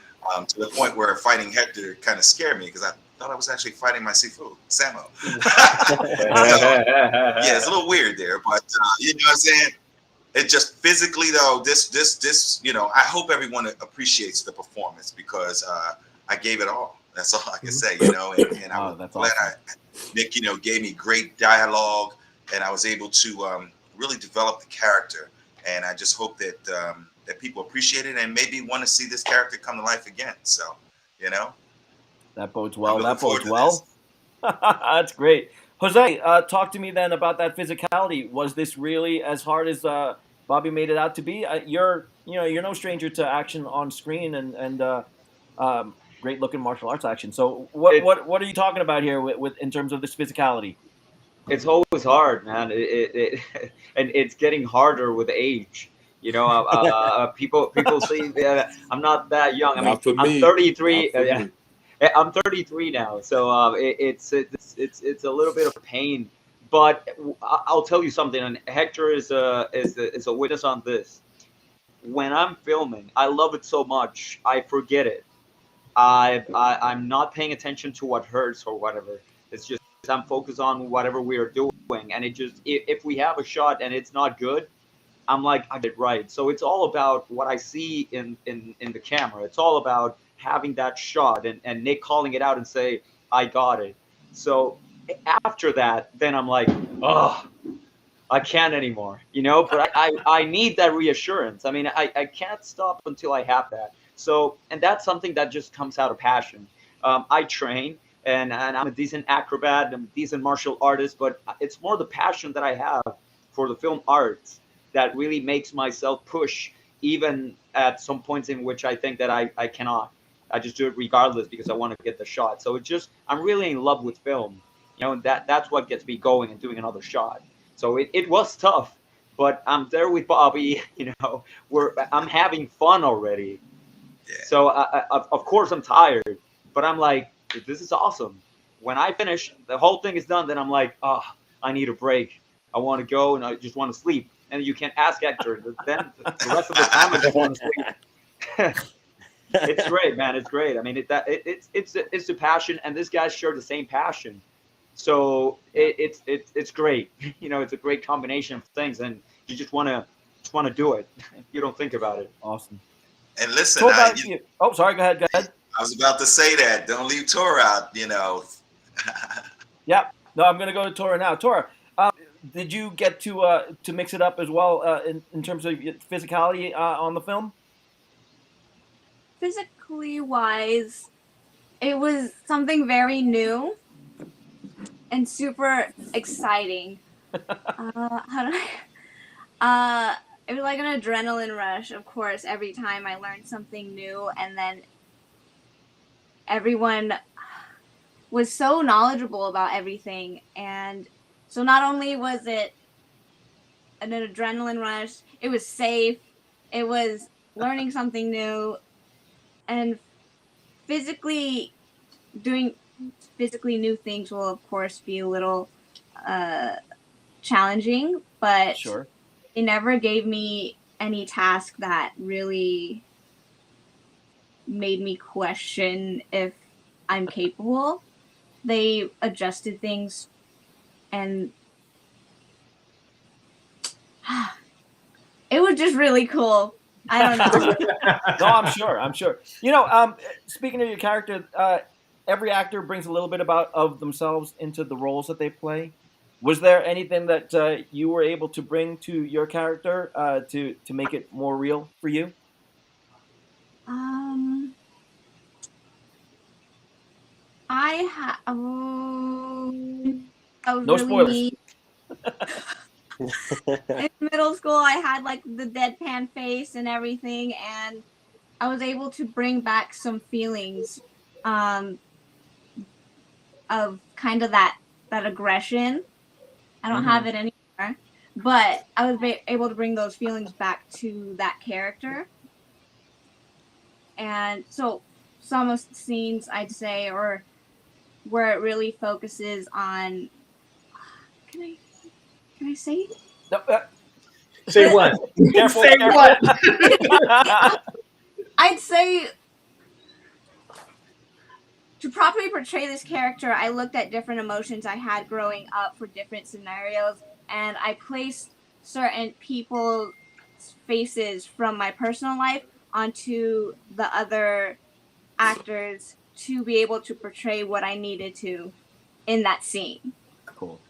S6: To the point where fighting Hector kind of scared me because I thought I was actually fighting my Sifu, Samo. Yeah, it's a little weird there, but you know what I'm saying? It just physically though, this, I hope everyone appreciates the performance because I gave it all. That's all I can say, and I'm glad awesome. Nick, gave me great dialogue and I was able to really develop the character. And I just hope that that people appreciate it and maybe want to see this character come to life again. So,
S1: that bodes well. That bodes well. That's great. Jose, talk to me then about that physicality. Was this really as hard as Bobby made it out to be? You're no stranger to action on screen and great looking martial arts action. So what are you talking about here with in terms of this physicality?
S5: It's always hard, man. And it's getting harder with age. People say I'm not that young. I'm 33. I'm 33 now, so it's a little bit of pain. But I'll tell you something, and Hector is a witness on this. When I'm filming, I love it so much, I forget it. I'm not paying attention to what hurts or whatever. It's just I'm focused on whatever we are doing, and it just if we have a shot and it's not good, I'm like, I did right. So it's all about what I see in the camera. It's all about having that shot and Nick calling it out and say, I got it. So after that, then I'm like, oh, I can't anymore, but I need that reassurance. I mean, I can't stop until I have that. So, and that's something that just comes out of passion. I train and I'm a decent acrobat, I'm a decent martial artist, but it's more the passion that I have for the film arts that really makes myself push even at some points in which I think that I cannot. I just do it regardless because I want to get the shot. So it's just, I'm really in love with film, and that's what gets me going and doing another shot. So it was tough, but I'm there with Bobby, I'm having fun already. Yeah. So of course I'm tired, but I'm like, this is awesome. When I finish, the whole thing is done, then I'm like, oh, I need a break. I want to go and I just want to sleep. And you can't ask Hector. Then the rest of the time I just want to sleep. It's great, man. It's great. I mean, it's a passion, and this guy shared the same passion. So it's great. It's a great combination of things, and you just want to do it. You don't think about it.
S1: Awesome.
S6: And listen,
S1: sorry. Go ahead.
S6: I was about to say that. Don't leave Tor out.
S1: Yep. No, I'm gonna go to Tora now. Tora, did you get to mix it up as well in terms of physicality on the film?
S3: Physically wise, it was something very new and super exciting. How do I? It was like an adrenaline rush, of course, every time I learned something new, and then everyone was so knowledgeable about everything. And so not only was it an adrenaline rush, it was safe, it was learning something new, and physically doing physically new things will, of course, be a little uh, challenging, but
S1: Sure.
S3: it never gave me any task that really made me question if I'm capable. They adjusted things, and it was just really cool. I don't know.
S1: No, I'm sure. I'm sure. Speaking of your character, every actor brings a little bit of themselves into the roles that they play. Was there anything that you were able to bring to your character to make it more real for you?
S3: um, I was
S1: No
S3: really
S1: spoilers.
S3: mean. In middle school, I had like the deadpan face and everything, and I was able to bring back some feelings um, of kind of that aggression. I don't have it anymore, but I was able to bring those feelings back to that character. And so some of the scenes I'd say, or where it really focuses on, can I can I say?
S1: No,
S8: Say what?
S1: careful,
S8: Say
S1: careful.
S8: what?
S3: I'd say to properly portray this character, I looked at different emotions I had growing up for different scenarios, and I placed certain people's faces from my personal life onto the other actors to be able to portray what I needed to in that scene.
S1: Cool.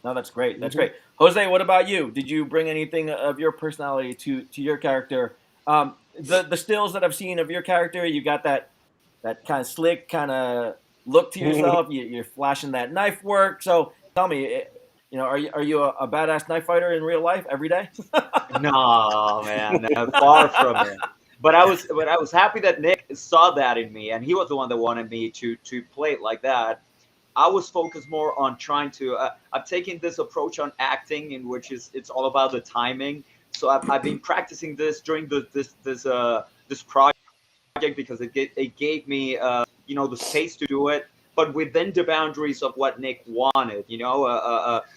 S1: No, that's great. That's great. Jose, what about you? Did you bring anything of your personality to your character? The stills that I've seen of your character, you got that kind of slick kind of look to yourself. You're flashing that knife work. So tell me, are you a badass knife fighter in real life every day?
S5: No, man, far from it. But I was happy that Nick saw that in me, and he was the one that wanted me to play it like that. I was focused more on trying to. I'm taking this approach on acting, in which it's all about the timing. So I've been practicing this during this project because it gave me the space to do it, but within the boundaries of what Nick wanted.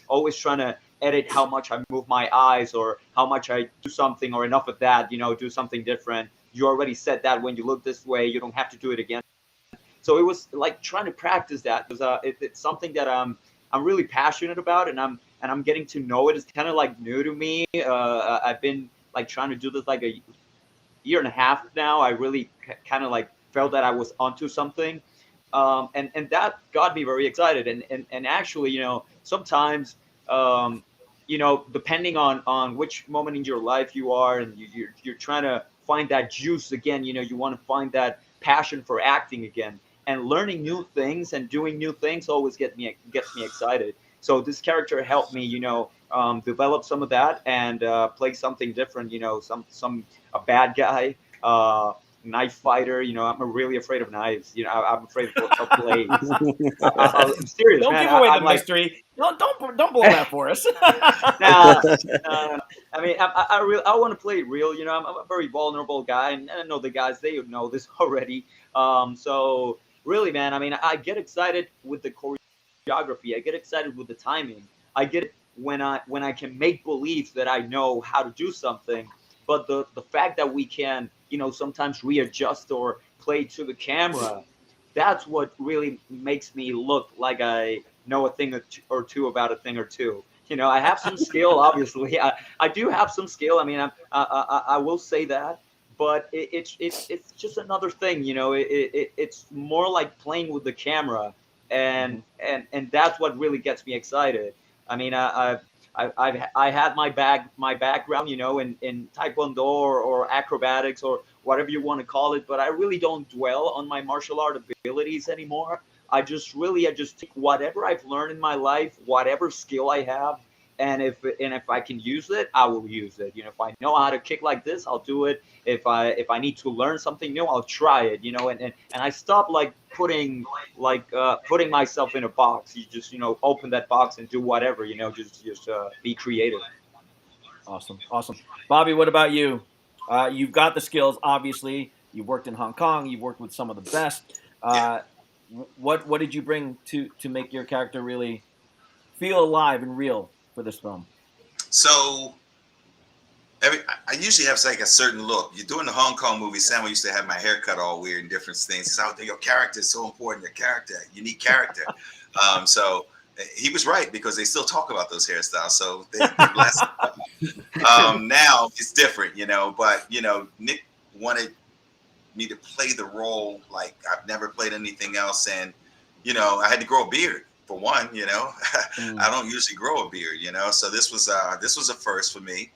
S5: Always trying to edit how much I move my eyes or how much I do something or enough of that. Do something different. You already said that when you look this way, you don't have to do it again. So it was like trying to practice that because it's something that I'm really passionate about, and I'm getting to know it. It's kind of like new to me. I've been like trying to do this like a year and a half now. I really kind of like felt that I was onto something, and that got me very excited. And actually, sometimes, depending on which moment in your life you are, and you're trying to find that juice again. You want to find that passion for acting again, and learning new things and doing new things always gets me excited. So this character helped me, develop some of that and play something different. Some a bad guy, knife fighter. I'm really afraid of knives. I'm afraid of blades. I'm serious,
S1: Don't
S5: man.
S1: give away
S5: I'm
S1: the
S5: like,
S1: mystery. Don't blow that for us.
S5: nah, no. I mean, I want to play it real. I'm a very vulnerable guy, and I know the guys, they know this already. So really, man, I mean, I get excited with the choreography. I get excited with the timing. I get it when I can make believe that I know how to do something. But the fact that we can, sometimes readjust or play to the camera, that's what really makes me look like I know a thing or two about a thing or two. I have some skill, obviously. I do have some skill. I mean, I will say that, but it's just another thing. It's more like playing with the camera and that's what really gets me excited. I mean, I had my background, you know, in Taekwondo or acrobatics or whatever you want to call it, but I really don't dwell on my martial art abilities anymore. I just take whatever I've learned in my life, whatever skill I have, and if I can use it, I will use it. You know, if I know how to kick like this, I'll do it. If I need to learn something new, I'll try it. You know, and I stop like putting myself in a box. You just, you know, open that box and do whatever. You know, just be creative.
S1: Awesome, awesome. Bobby, what about you? You've got the skills, obviously. You've worked in Hong Kong. You've worked with some of the best. What did you bring to make your character really feel alive and real for this film?
S6: So I usually have like a certain look. You're doing the Hong Kong movie. Samuel used to have my hair cut all weird and different things. So your character is so important. Your character, unique character. So he was right, because they still talk about those hairstyles. So they're blessed. Now it's different, you know. But you know, Nick wanted me to play the role like I've never played anything else, and you know, I had to grow a beard. For one, you know, I don't usually grow a beard, you know, so this was a first for me.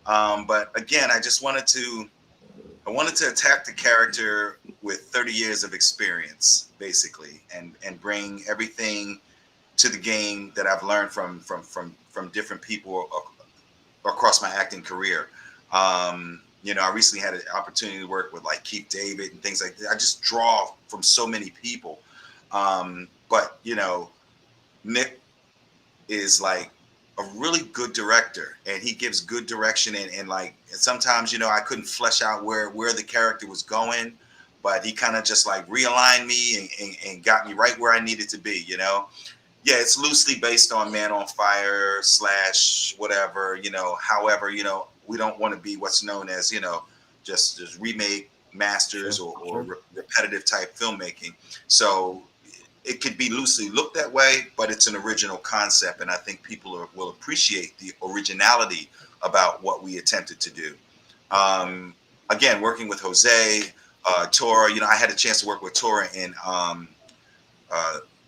S6: But again, I wanted to attack the character with 30 years of experience, basically, and bring everything to the game that I've learned from different people across my acting career. You know, I recently had an opportunity to work with like Keith David and things like that. I just draw from so many people. But you know, Nick is like a really good director, and he gives good direction, and like, and sometimes, you know, I couldn't flesh out where the character was going, but he kind of just like realigned me and got me right where I needed to be, you know. Yeah, it's loosely based on Man on Fire / whatever, you know. However, you know, we don't want to be what's known as, you know, just remake masters or repetitive type filmmaking. So it could be loosely looked that way, but it's an original concept, and I think people will appreciate the originality about what we attempted to do. Again, working with Jose, Tora, you know, I had a chance to work with Tora in El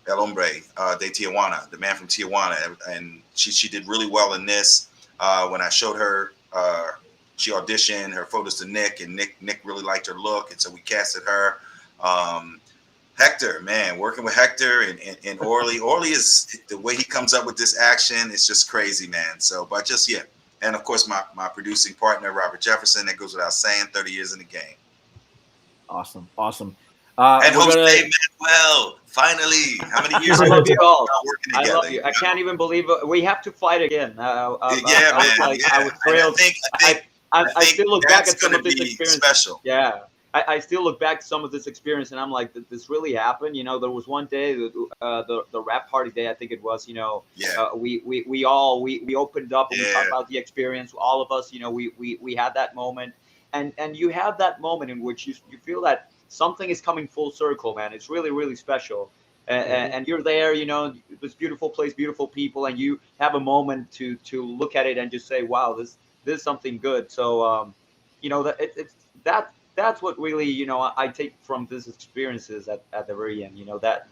S6: Hombre de Tijuana, the man from Tijuana, and she did really well in this. When I showed her, she auditioned her photos to Nick, and Nick really liked her look, and so we casted her. Hector, man, working with Hector and Orly. Orly is, the way he comes up with this action, it's just crazy, man. So, but just, yeah. And of course, my producing partner, Robert Jefferson, that goes without saying, 30 years in the game.
S1: Awesome, awesome.
S6: And Jose Manuel, finally. How many years
S5: I love you all.
S6: Working
S5: I
S6: together,
S5: love you. I can't even believe it. We have to fight again.
S6: Man.
S5: I was thrilled. I still look back at some of this experience.
S6: Special.
S5: Yeah. I still look back to some of this experience, and I'm like, did this really happen? You know, there was one day, the rap party day, I think it was, you know, we opened up and we talked about the experience. All of us, you know, we had that moment, and you have that moment in which you feel that something is coming full circle, man. It's really, really special. And you're there, you know, this beautiful place, beautiful people, and you have a moment to look at it and just say, wow, this is something good. So, you know, that's what really, you know, I take from these experiences at the very end, you know, that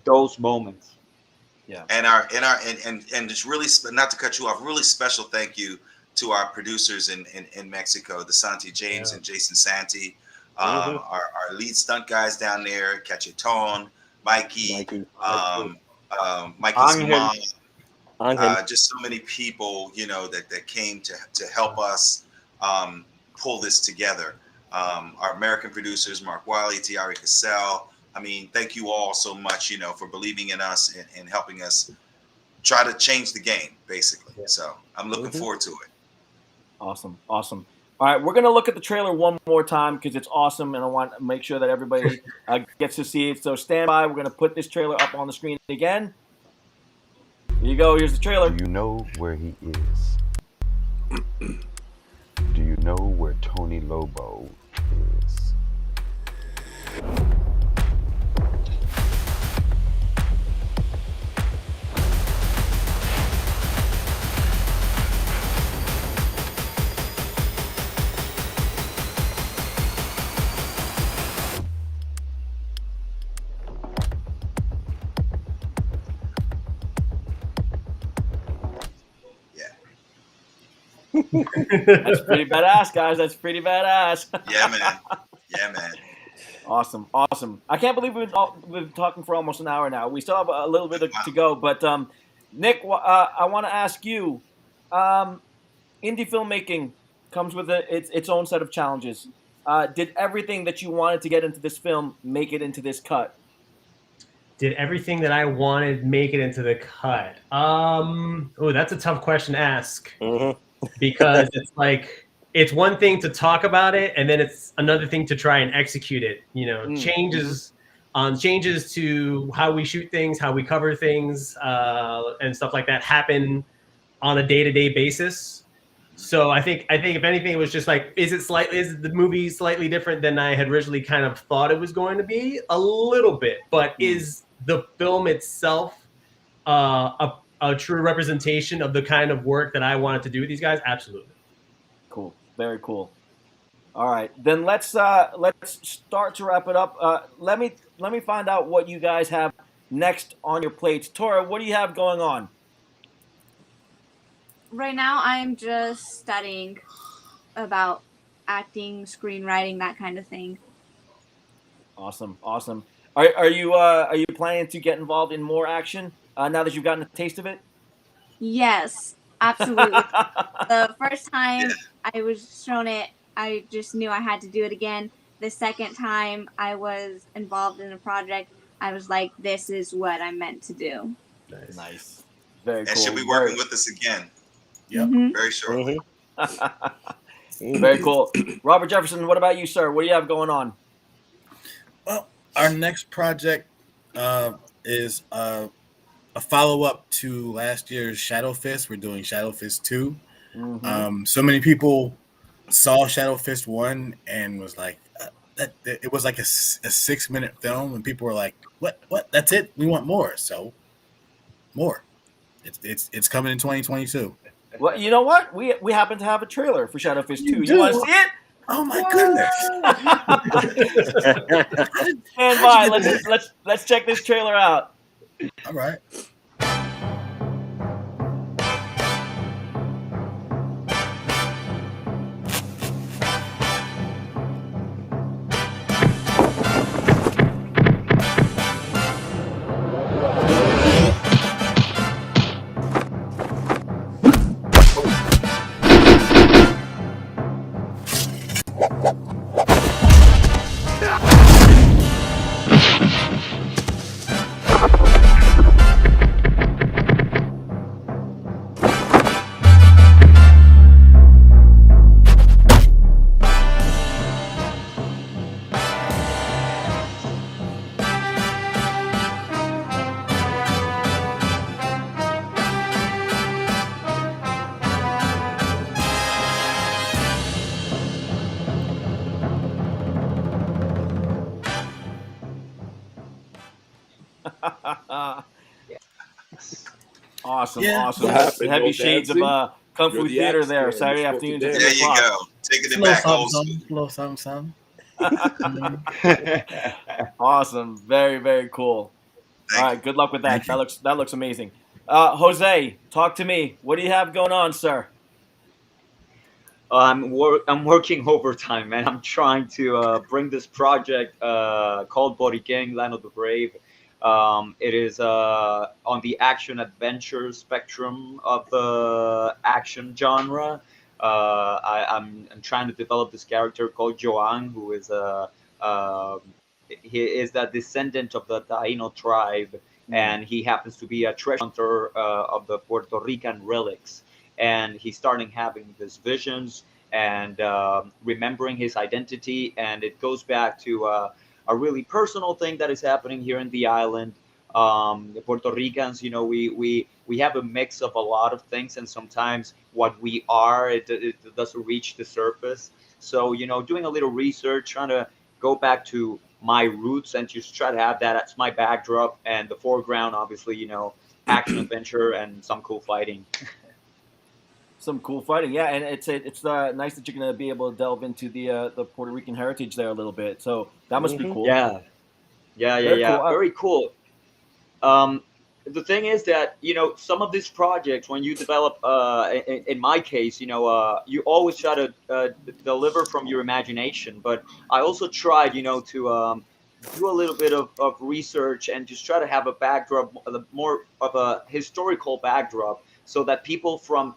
S5: those moments.
S6: Yeah. And it's really, not to cut you off, really special thank you to our producers in Mexico, the Santi James and Jason Santi, our lead stunt guys down there, Cacheton, Mikey just so many people, you know, that came to help us pull this together. Our American producers, Mark Wiley, Thierry Cassell. I mean, thank you all so much, you know, for believing in us and helping us try to change the game, basically. So I'm looking forward to it.
S1: Awesome. Awesome. All right, we're going to look at the trailer one more time because it's awesome, and I want to make sure that everybody gets to see it. So stand by. We're going to put this trailer up on the screen again. Here you go. Here's the trailer.
S9: Do you know where he is? Do you know where Tony Lobo is?
S1: That's pretty badass, guys. That's pretty badass.
S6: Yeah, man. Yeah, man.
S1: Awesome. I can't believe we've been talking for almost an hour now. We still have a little bit to go, but Nick, I want to ask you. Indie filmmaking comes with its own set of challenges. Did everything that you wanted to get into this film make it into this cut?
S8: Did everything that I wanted make it into the cut? Oh, that's a tough question to ask. Because it's like, it's one thing to talk about it, and then it's another thing to try and execute it. You know, changes to how we shoot things, how we cover things, and stuff like that happen on a day-to-day basis. So I think if anything, it was just like, is the movie slightly different than I had originally kind of thought it was going to be? A little bit, but is the film itself a true representation of the kind of work that I wanted to do with these guys? Absolutely.
S1: Cool. Very cool. All right, then let's start to wrap it up. Let me find out what you guys have next on your plates. Tora, what do you have going on?
S3: Right now, I'm just studying about acting, screenwriting, that kind of thing.
S1: Awesome. Are you planning to get involved in more action now that you've gotten a taste of it?
S3: Yes, absolutely. The first time I was shown it, I just knew I had to do it again. The second time I was involved in a project, I was like, this is what I'm meant to do.
S1: Nice. Very cool.
S6: And she'll be working with us again.
S4: Yep.
S6: Very shortly.
S1: Very cool. Robert Jefferson, what about you, sir? What do you have going on?
S4: Well, our next project is a follow-up to last year's Shadow Fist. We're doing Shadow Fist 2. So many people saw Shadow Fist 1 and was like, it was like a 6-minute film, and people were like, what? That's it? We want more. So more. It's coming in 2022.
S1: Well, you know what? We happen to have a trailer for Shadow Fist 2. You want to see it?
S4: Oh my goodness!
S1: Stand by. Let's check this trailer out.
S4: All right.
S1: Awesome.
S2: No
S1: Heavy shades
S2: dancing.
S1: of Kung Fu Theater there. Saturday afternoons at 3 o'clock.
S6: There you go. Taking it back old school.
S4: Slow some.
S1: Awesome. Very, very cool. All right. Good luck with that. That looks amazing. Jose, talk to me. What do you have going on, sir?
S5: I'm working overtime, man. I'm trying to bring this project called Boriken, Land of the Brave. It is on the action adventure spectrum of the action genre. I'm trying to develop this character called Joan, who is he is the descendant of the Taino tribe, and he happens to be a treasure hunter of the Puerto Rican relics. And he's starting having these visions and remembering his identity, and it goes back to a really personal thing that is happening here in the island. The Puerto Ricans, you know, we have a mix of a lot of things, and sometimes what we are, it doesn't reach the surface. So, you know, doing a little research, trying to go back to my roots and just try to have that as my backdrop, and the foreground, obviously, you know, action adventure and some cool fighting.
S1: Some cool fighting, yeah, and it's nice that you're gonna be able to delve into the Puerto Rican heritage there a little bit. So that must be cool.
S5: Yeah.
S1: Very cool.
S5: Very cool. the thing is that some of these projects, when you develop, in my case, you always try to deliver from your imagination. But I also tried, to do a little bit of research and just try to have a backdrop, more of a historical backdrop, so that people from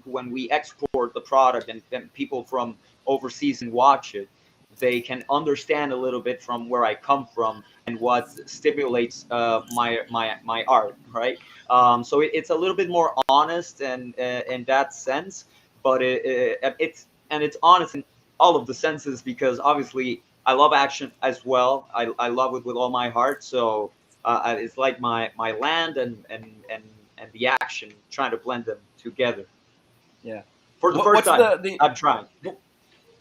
S5: when we export the product, and people from overseas and watch it, they can understand a little bit from where I come from and what stimulates my art, right? So it's a little bit more honest and in that sense, but it's honest in all of the senses, because obviously I love action as well. I love it with all my heart. So it's like my land and the action, trying to blend them together.
S1: Yeah.
S5: For the first time, I'm trying.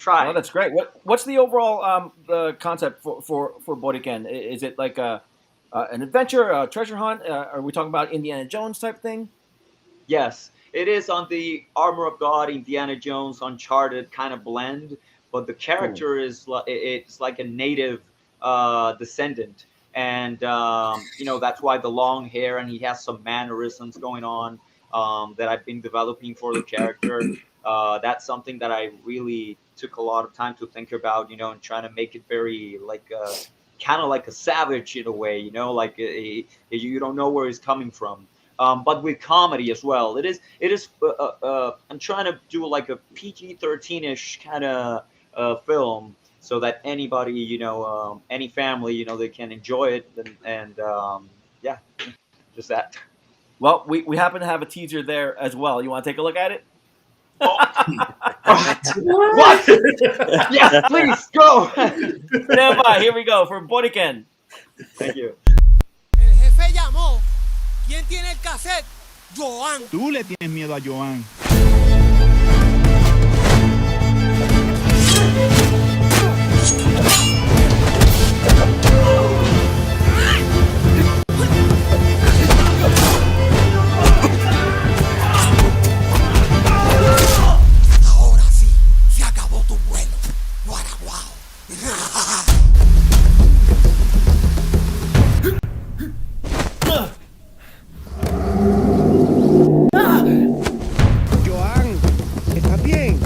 S1: Oh, that's great. What's the overall the concept for Boriken? Is it like an adventure, a treasure hunt? Are we talking about Indiana Jones type thing?
S5: Yes, it is on the Armor of God, Indiana Jones, Uncharted kind of blend, but the character is it's like a native descendant, and that's why the long hair, and he has some mannerisms going on that I've been developing for the character. That's something that I really took a lot of time to think about, and trying to make it very like kind of like a savage in a way, like you don't know where he's coming from. But with comedy as well. It is. I'm trying to do like a PG-13ish kind of film, so that anybody, any family, they can enjoy it, and yeah, just that.
S1: Well, we happen to have a teaser there as well. You want to take a look at it?
S5: What? Yes, please go.
S1: Stand by. Here we go for Boriken.
S5: Thank you.
S10: El jefe llamó. ¿Quién tiene el cassette? Joan.
S11: Tú le tienes miedo a Joan.
S10: Ahora sí, se acabó tu vuelo. Guaraguao. Joan, ¿estás bien?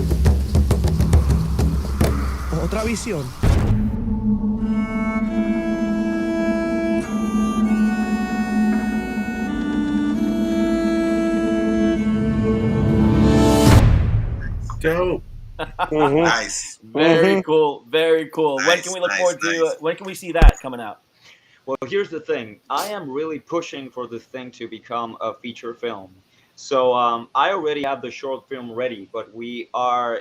S10: Otra visión.
S4: Dope.
S6: Nice.
S1: Very cool. Very cool. When can we look forward to? When can we see that coming out?
S5: Well, here's the thing. I am really pushing for this thing to become a feature film. So I already have the short film ready, but we are,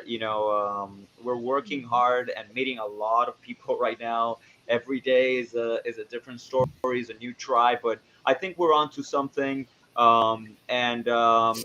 S5: we're working hard and meeting a lot of people right now. Every day is a different story, is a new try, but I think we're onto something. And I'll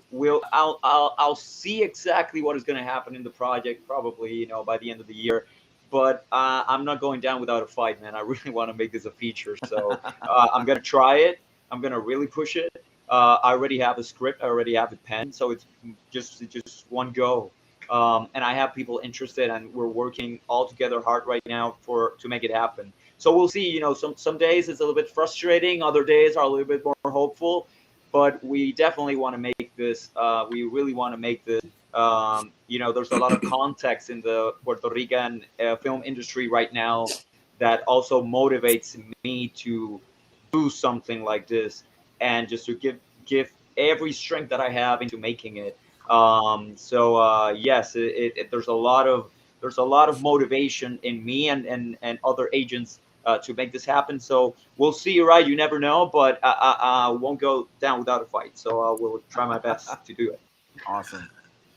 S5: see exactly what is going to happen in the project, probably, by the end of the year. But I'm not going down without a fight, man. I really want to make this a feature, so I'm gonna try it. I'm gonna really push it. I already have a script. I already have it penned, so it's just one go. And I have people interested, and we're working all together hard right now to make it happen. So we'll see. Some days it's a little bit frustrating. Other days are a little bit more hopeful. But we definitely want to make this. We really want to make this. There's a lot of context in the Puerto Rican film industry right now that also motivates me to do something like this, and just to give every strength that I have into making it. Yes, there's a lot of motivation in me and other agents to make this happen. So we'll see. Right, you never know, but I won't go down without a fight. So I will try my best to do it.
S1: Awesome.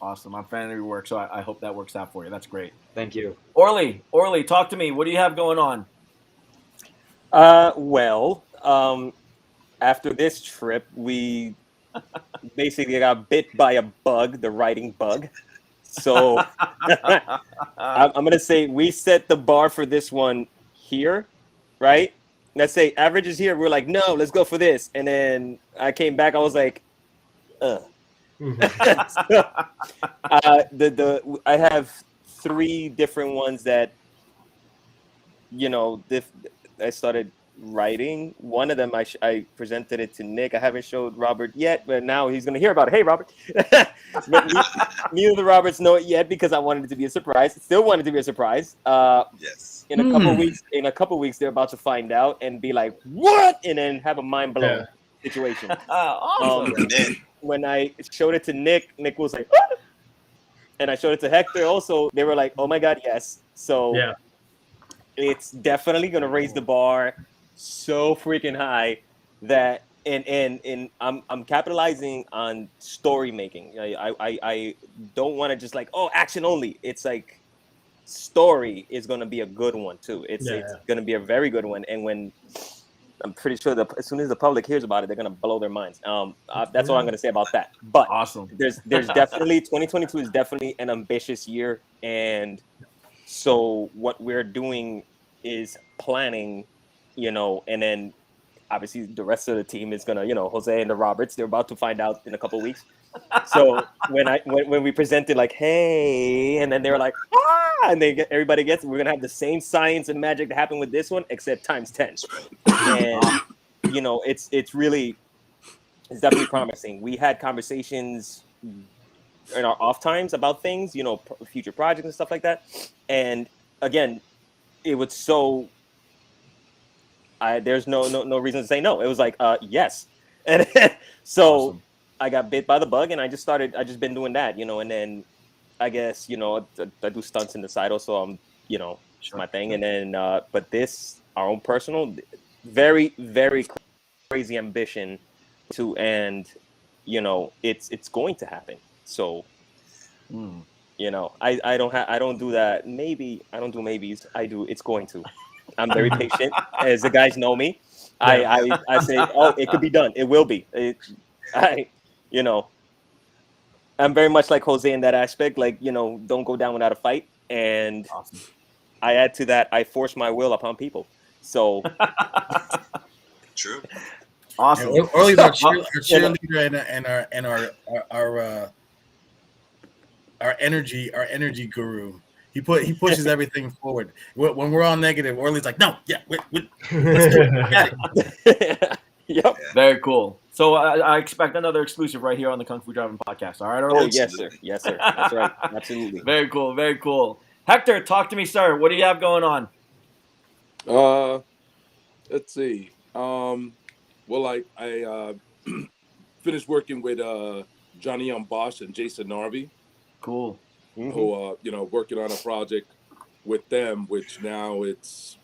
S1: I'm a fan of your work, so I hope that works out for you. That's great.
S5: Thank you.
S1: Orly, talk to me. What do you have going on?
S7: Well, after this trip, we basically got bit by a bug, the writing bug. So I'm going to say we set the bar for this one here, right? Let's say average is here. We're like, no, let's go for this. And then I came back. I was like, I have 3 different ones that I started writing. One of them I presented it to Nick. I haven't showed Robert yet, but now he's gonna hear about it. Hey, Robert. But neither of the Roberts know it yet because I wanted it to be a surprise. Still wanted it to be a surprise.
S6: Yes.
S7: In a couple weeks, they're about to find out and be like, "What?" and then have a mind blown situation.
S1: Awesome.
S7: When I showed it to Nick, Nick was like, "What?" And I showed it to Hector. Also, they were like, "Oh my God, yes!" So
S8: Yeah.
S7: it's definitely gonna raise the bar so freaking high that and I'm capitalizing on story making. I don't want to just like, oh, action only. It's like story is gonna be a good one too. It's gonna be a very good one. And when I'm pretty sure that as soon as the public hears about it, they're gonna blow their minds. That's all I'm gonna say about that. But
S1: awesome.
S7: There's definitely 2022 is definitely an ambitious year, and so what we're doing is planning, and then obviously the rest of the team is gonna, Jose and the Roberts, they're about to find out in a couple of weeks. So when we presented like, hey, and then they're like, ah, and everybody gets, we're gonna have the same science and magic that happened with this one, except times 10. And it's definitely promising. We had conversations in our off times about things, future projects and stuff like that. And again, it was so there's no reason to say no. It was like yes. And so awesome. I got bit by the bug and I just been doing that, and then I guess, I do stunts in the side also. I'm, sure. My thing. And then but this, our own personal, very, very crazy ambition to, and it's going to happen. So I don't do that. Maybe I don't do maybes. I do. It's going to. I'm very patient, as the guys know me. I say, oh, it could be done. It will be. I'm very much like Jose in that aspect. Like, don't go down without a fight. And awesome. I add to that, I force my will upon people. So
S6: true.
S1: Awesome.
S4: Orly's our cheerleader and our energy guru. He pushes everything forward. When we're all negative, Orly's like, no, yeah, let's do it. Got it.
S7: Yep.
S1: Very cool. So I expect another exclusive right here on the Kung Fu Driving Podcast. All right, Orly?
S7: Oh, yes, sir. Yes, sir. That's right. Absolutely.
S1: Very cool. Very cool. Hector, talk to me, sir. What do you have going on?
S2: Let's see. Well, I finished working with Johnny Bosch and Jason Narvi.
S1: Cool.
S2: Who working on a project with them, which now it's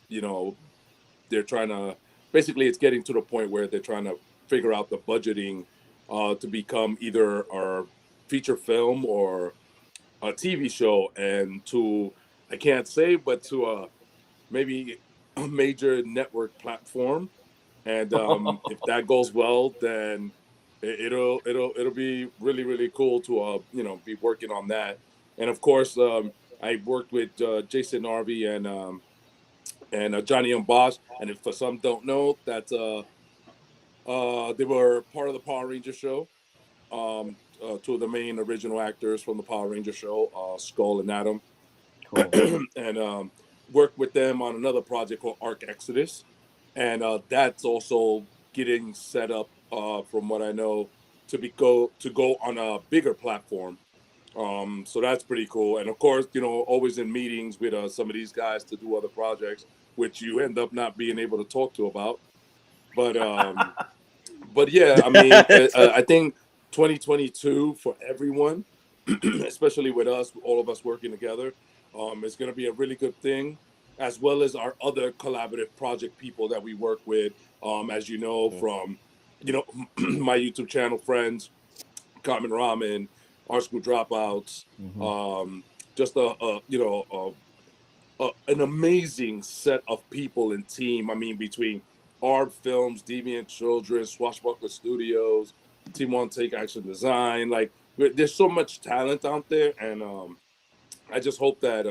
S2: they're trying to, basically it's getting to the point where they're trying to figure out the budgeting to become either our feature film or a TV show, and to, I can't say, but to maybe a major network platform. And if that goes well, then it'll be really, really cool to be working on that. And of course, I worked with Jason Narvi and Johnny Bosch. And if for some don't know, that they were part of the Power Ranger show. Two of the main original actors from the Power Ranger show, Skull and Adam. Cool. And worked with them on another project called Arc Exodus. And that's also getting set up, from what I know, to go on a bigger platform. So that's pretty cool. And of course, always in meetings with some of these guys to do other projects, which you end up not being able to talk to about. But but yeah, I mean, I think 2022 for everyone, especially with us, all of us working together, is going to be a really good thing, as well as our other collaborative project people that we work with, as you know, from my YouTube channel friends, Carmen Ramen, Art School Dropouts, just an amazing set of people and team. I mean, between Art Films, Deviant Children, Swashbuckler Studios, Team One Take Action Design, like there's so much talent out there, and I just hope that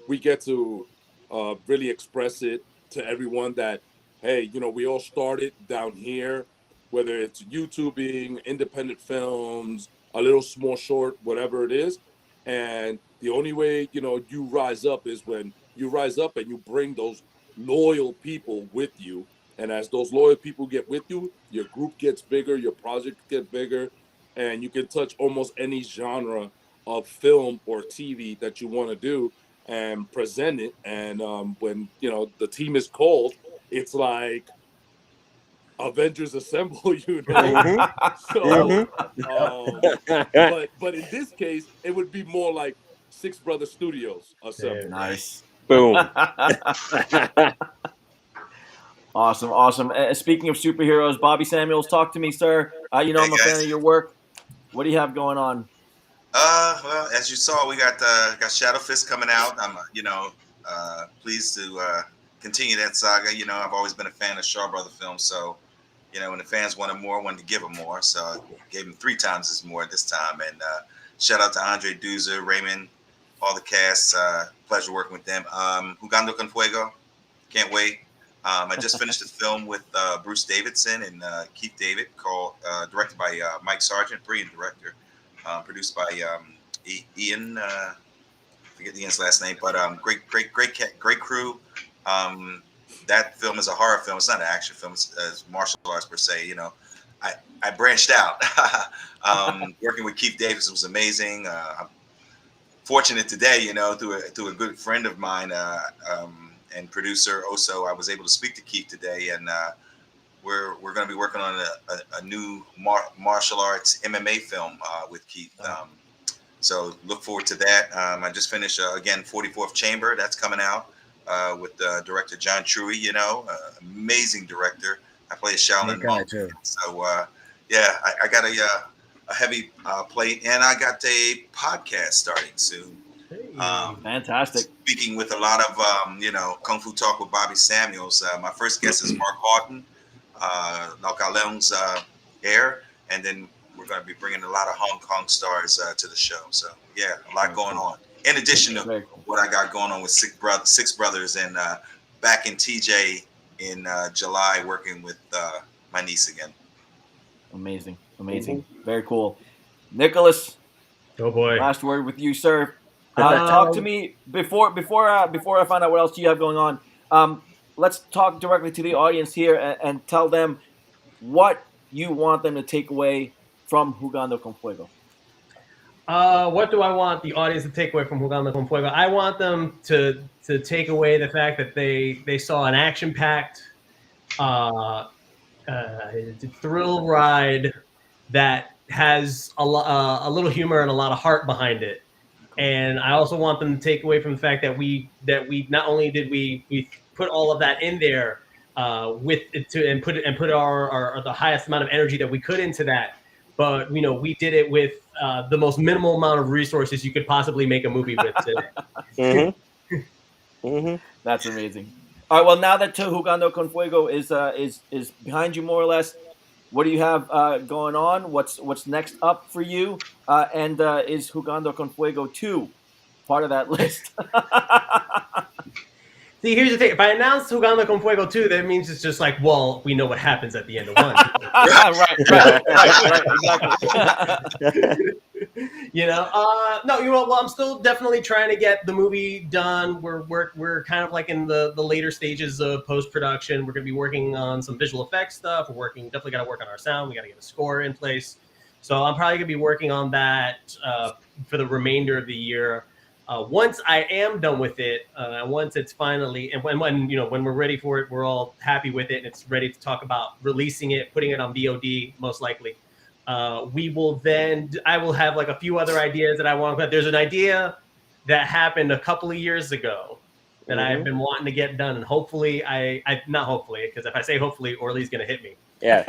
S2: we get to really express it to everyone that, hey, we all started down here, whether it's YouTubing, independent films, a little small short, whatever it is. And the only way, you rise up is when you rise up and you bring those loyal people with you And as those loyal people get with you, your group gets bigger, your project get bigger, and you can touch almost any genre of film or TV that you want to do and present it. And when the team is called, it's like Avengers Assemble, So, but in this case, it would be more like Six Brother Studios Assemble.
S1: Nice.
S7: Boom.
S1: Awesome. Speaking of superheroes, Bobby Samuels, talk to me, sir. I'm a fan of your work. What do you have going on?
S6: Well, as you saw, we got Shadow Fist coming out. I'm pleased to continue that saga. I've always been a fan of Shaw Brother films, so when the fans wanted more, I wanted to give them more. So I gave them 3 times as more this time. And shout out to Andre Duza, Raymond, all the cast. Pleasure working with them. Jugando con Fuego. Can't wait. I just finished a film with Bruce Davidson and Keith David, directed by Mike Sargent, brilliant director. Produced by Ian. Forget Ian's last name, but great crew. That film is a horror film. It's not an action film. It's martial arts per se. I branched out. Working with Keith Davis was amazing. I'm fortunate today, through a good friend of mine and producer Oso, I was able to speak to Keith today, and we're going to be working on a new martial arts MMA film with Keith. So look forward to that. I just finished again 44th Chamber. That's coming out with director John Truey. Amazing director. I play a Shaolin monk. So I got a heavy plate, and I got a podcast starting soon.
S1: Fantastic.
S6: Speaking with a lot of Kung Fu Talk with Bobby Samuels. My first guest is Mark Houghton, Lau Ka Leung's heir, and then we're going to be bringing a lot of Hong Kong stars to the show. So a lot going on. In addition to what I got going on with Six Brothers, and back in TJ in July, working with my niece again.
S1: Amazing. Very cool. Nicholas.
S8: Oh boy.
S1: Last word with you, sir. Talk to me before I find out what else you have going on. Let's talk directly to the audience here and tell them what you want them to take away from Jugando con Fuego.
S8: What do I want the audience to take away from Jugando con Fuego? I want them to take away the fact that they saw an action-packed thrill ride that has a little humor and a lot of heart behind it. And I also want them to take away from the fact that we not only did we put all of that in there and put our the highest amount of energy that we could into that, but we did it with the most minimal amount of resources you could possibly make a movie with today.
S1: That's amazing. All right. Well, now that Jugando con Fuego is behind you more or less, what do you have going on? What's next up for you? And is Jugando con Fuego 2 part of that list?
S8: See, here's the thing. If I announce Jugando con Fuego 2, that means it's just like, well, we know what happens at the end of 1.
S1: Right, exactly.
S8: Well, I'm still definitely trying to get the movie done. We're kind of like in the later stages of post-production. We're going to be working on some visual effects stuff. Definitely got to work on our sound. We got to get a score in place. So I'm probably going to be working on that for the remainder of the year. Once I am done with it, once it's finally, and when we're ready for it, we're all happy with it, and it's ready to talk about releasing it, putting it on VOD, most likely. I will have like a few other ideas that I want. But there's an idea that happened a couple of years ago that I've been wanting to get done, and hopefully, not hopefully, because if I say hopefully, Orly's going to hit me.
S7: Yeah.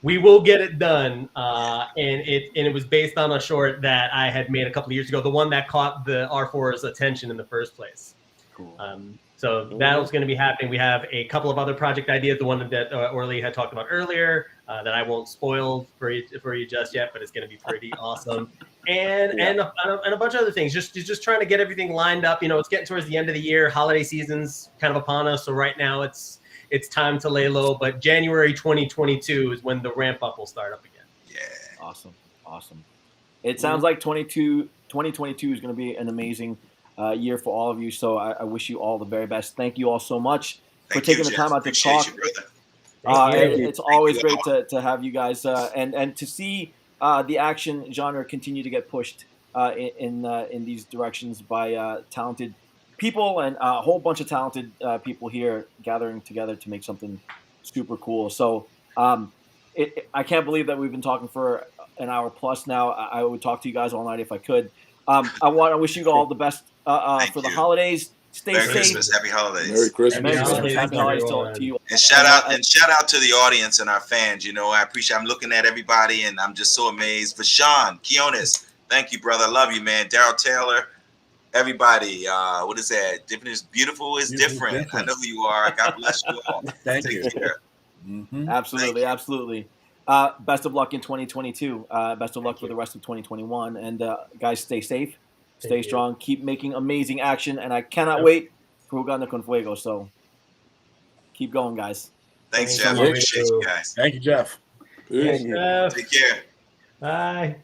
S8: We will get it done, and it was based on a short that I had made a couple of years ago, the one that caught the R4's attention in the first place.
S1: Cool.
S8: So that was going to be happening. We have a couple of other project ideas, the one that Orly had talked about earlier, that I won't spoil for you just yet, but it's going to be pretty awesome. And a bunch of other things. Just trying to get everything lined up. It's getting towards the end of the year. Holiday season's kind of upon us, so right now it's time to lay low, but January 2022 is when the ramp up will start up again.
S6: Yeah.
S1: Awesome. It sounds like 2022 is going to be an amazing year for all of you. So I wish you all the very best. Thank you all so much for
S6: Thank you,
S1: taking the
S6: Jeff.
S1: time out to
S6: Appreciate
S1: talk.
S6: you, brother.
S1: It's always great to have you guys and to see the action genre continue to get pushed in these directions by talented people and a whole bunch of talented people here gathering together to make something super cool. So I can't believe that we've been talking for an hour plus now. I would talk to you guys all night if I could. I wish you all the best for the holidays. Stay
S6: Merry
S1: safe.
S6: Christmas, happy holidays.
S2: Merry Christmas.
S1: Merry Christmas, happy holidays to you.
S6: And shout out to the audience and our fans. You know, I appreciate. I'm looking at everybody, and I'm just so amazed. For Sean Quiones, thank you, brother. I love you, man. Daryl Taylor, everybody. What is that? Different is beautiful is different. I know who you are. God bless you all.
S4: Thank you.
S6: Care.
S1: Absolutely, absolutely. Best of luck in 2022. Best of luck for the rest of 2021. And guys, stay safe, stay strong, keep making amazing action. And I cannot wait for Jugando con Fuego. So keep going, guys.
S6: Thanks, Jeff. Appreciate you guys.
S4: Thank you, Jeff.
S2: Peace.
S8: Jeff.
S6: Take care.
S8: Bye.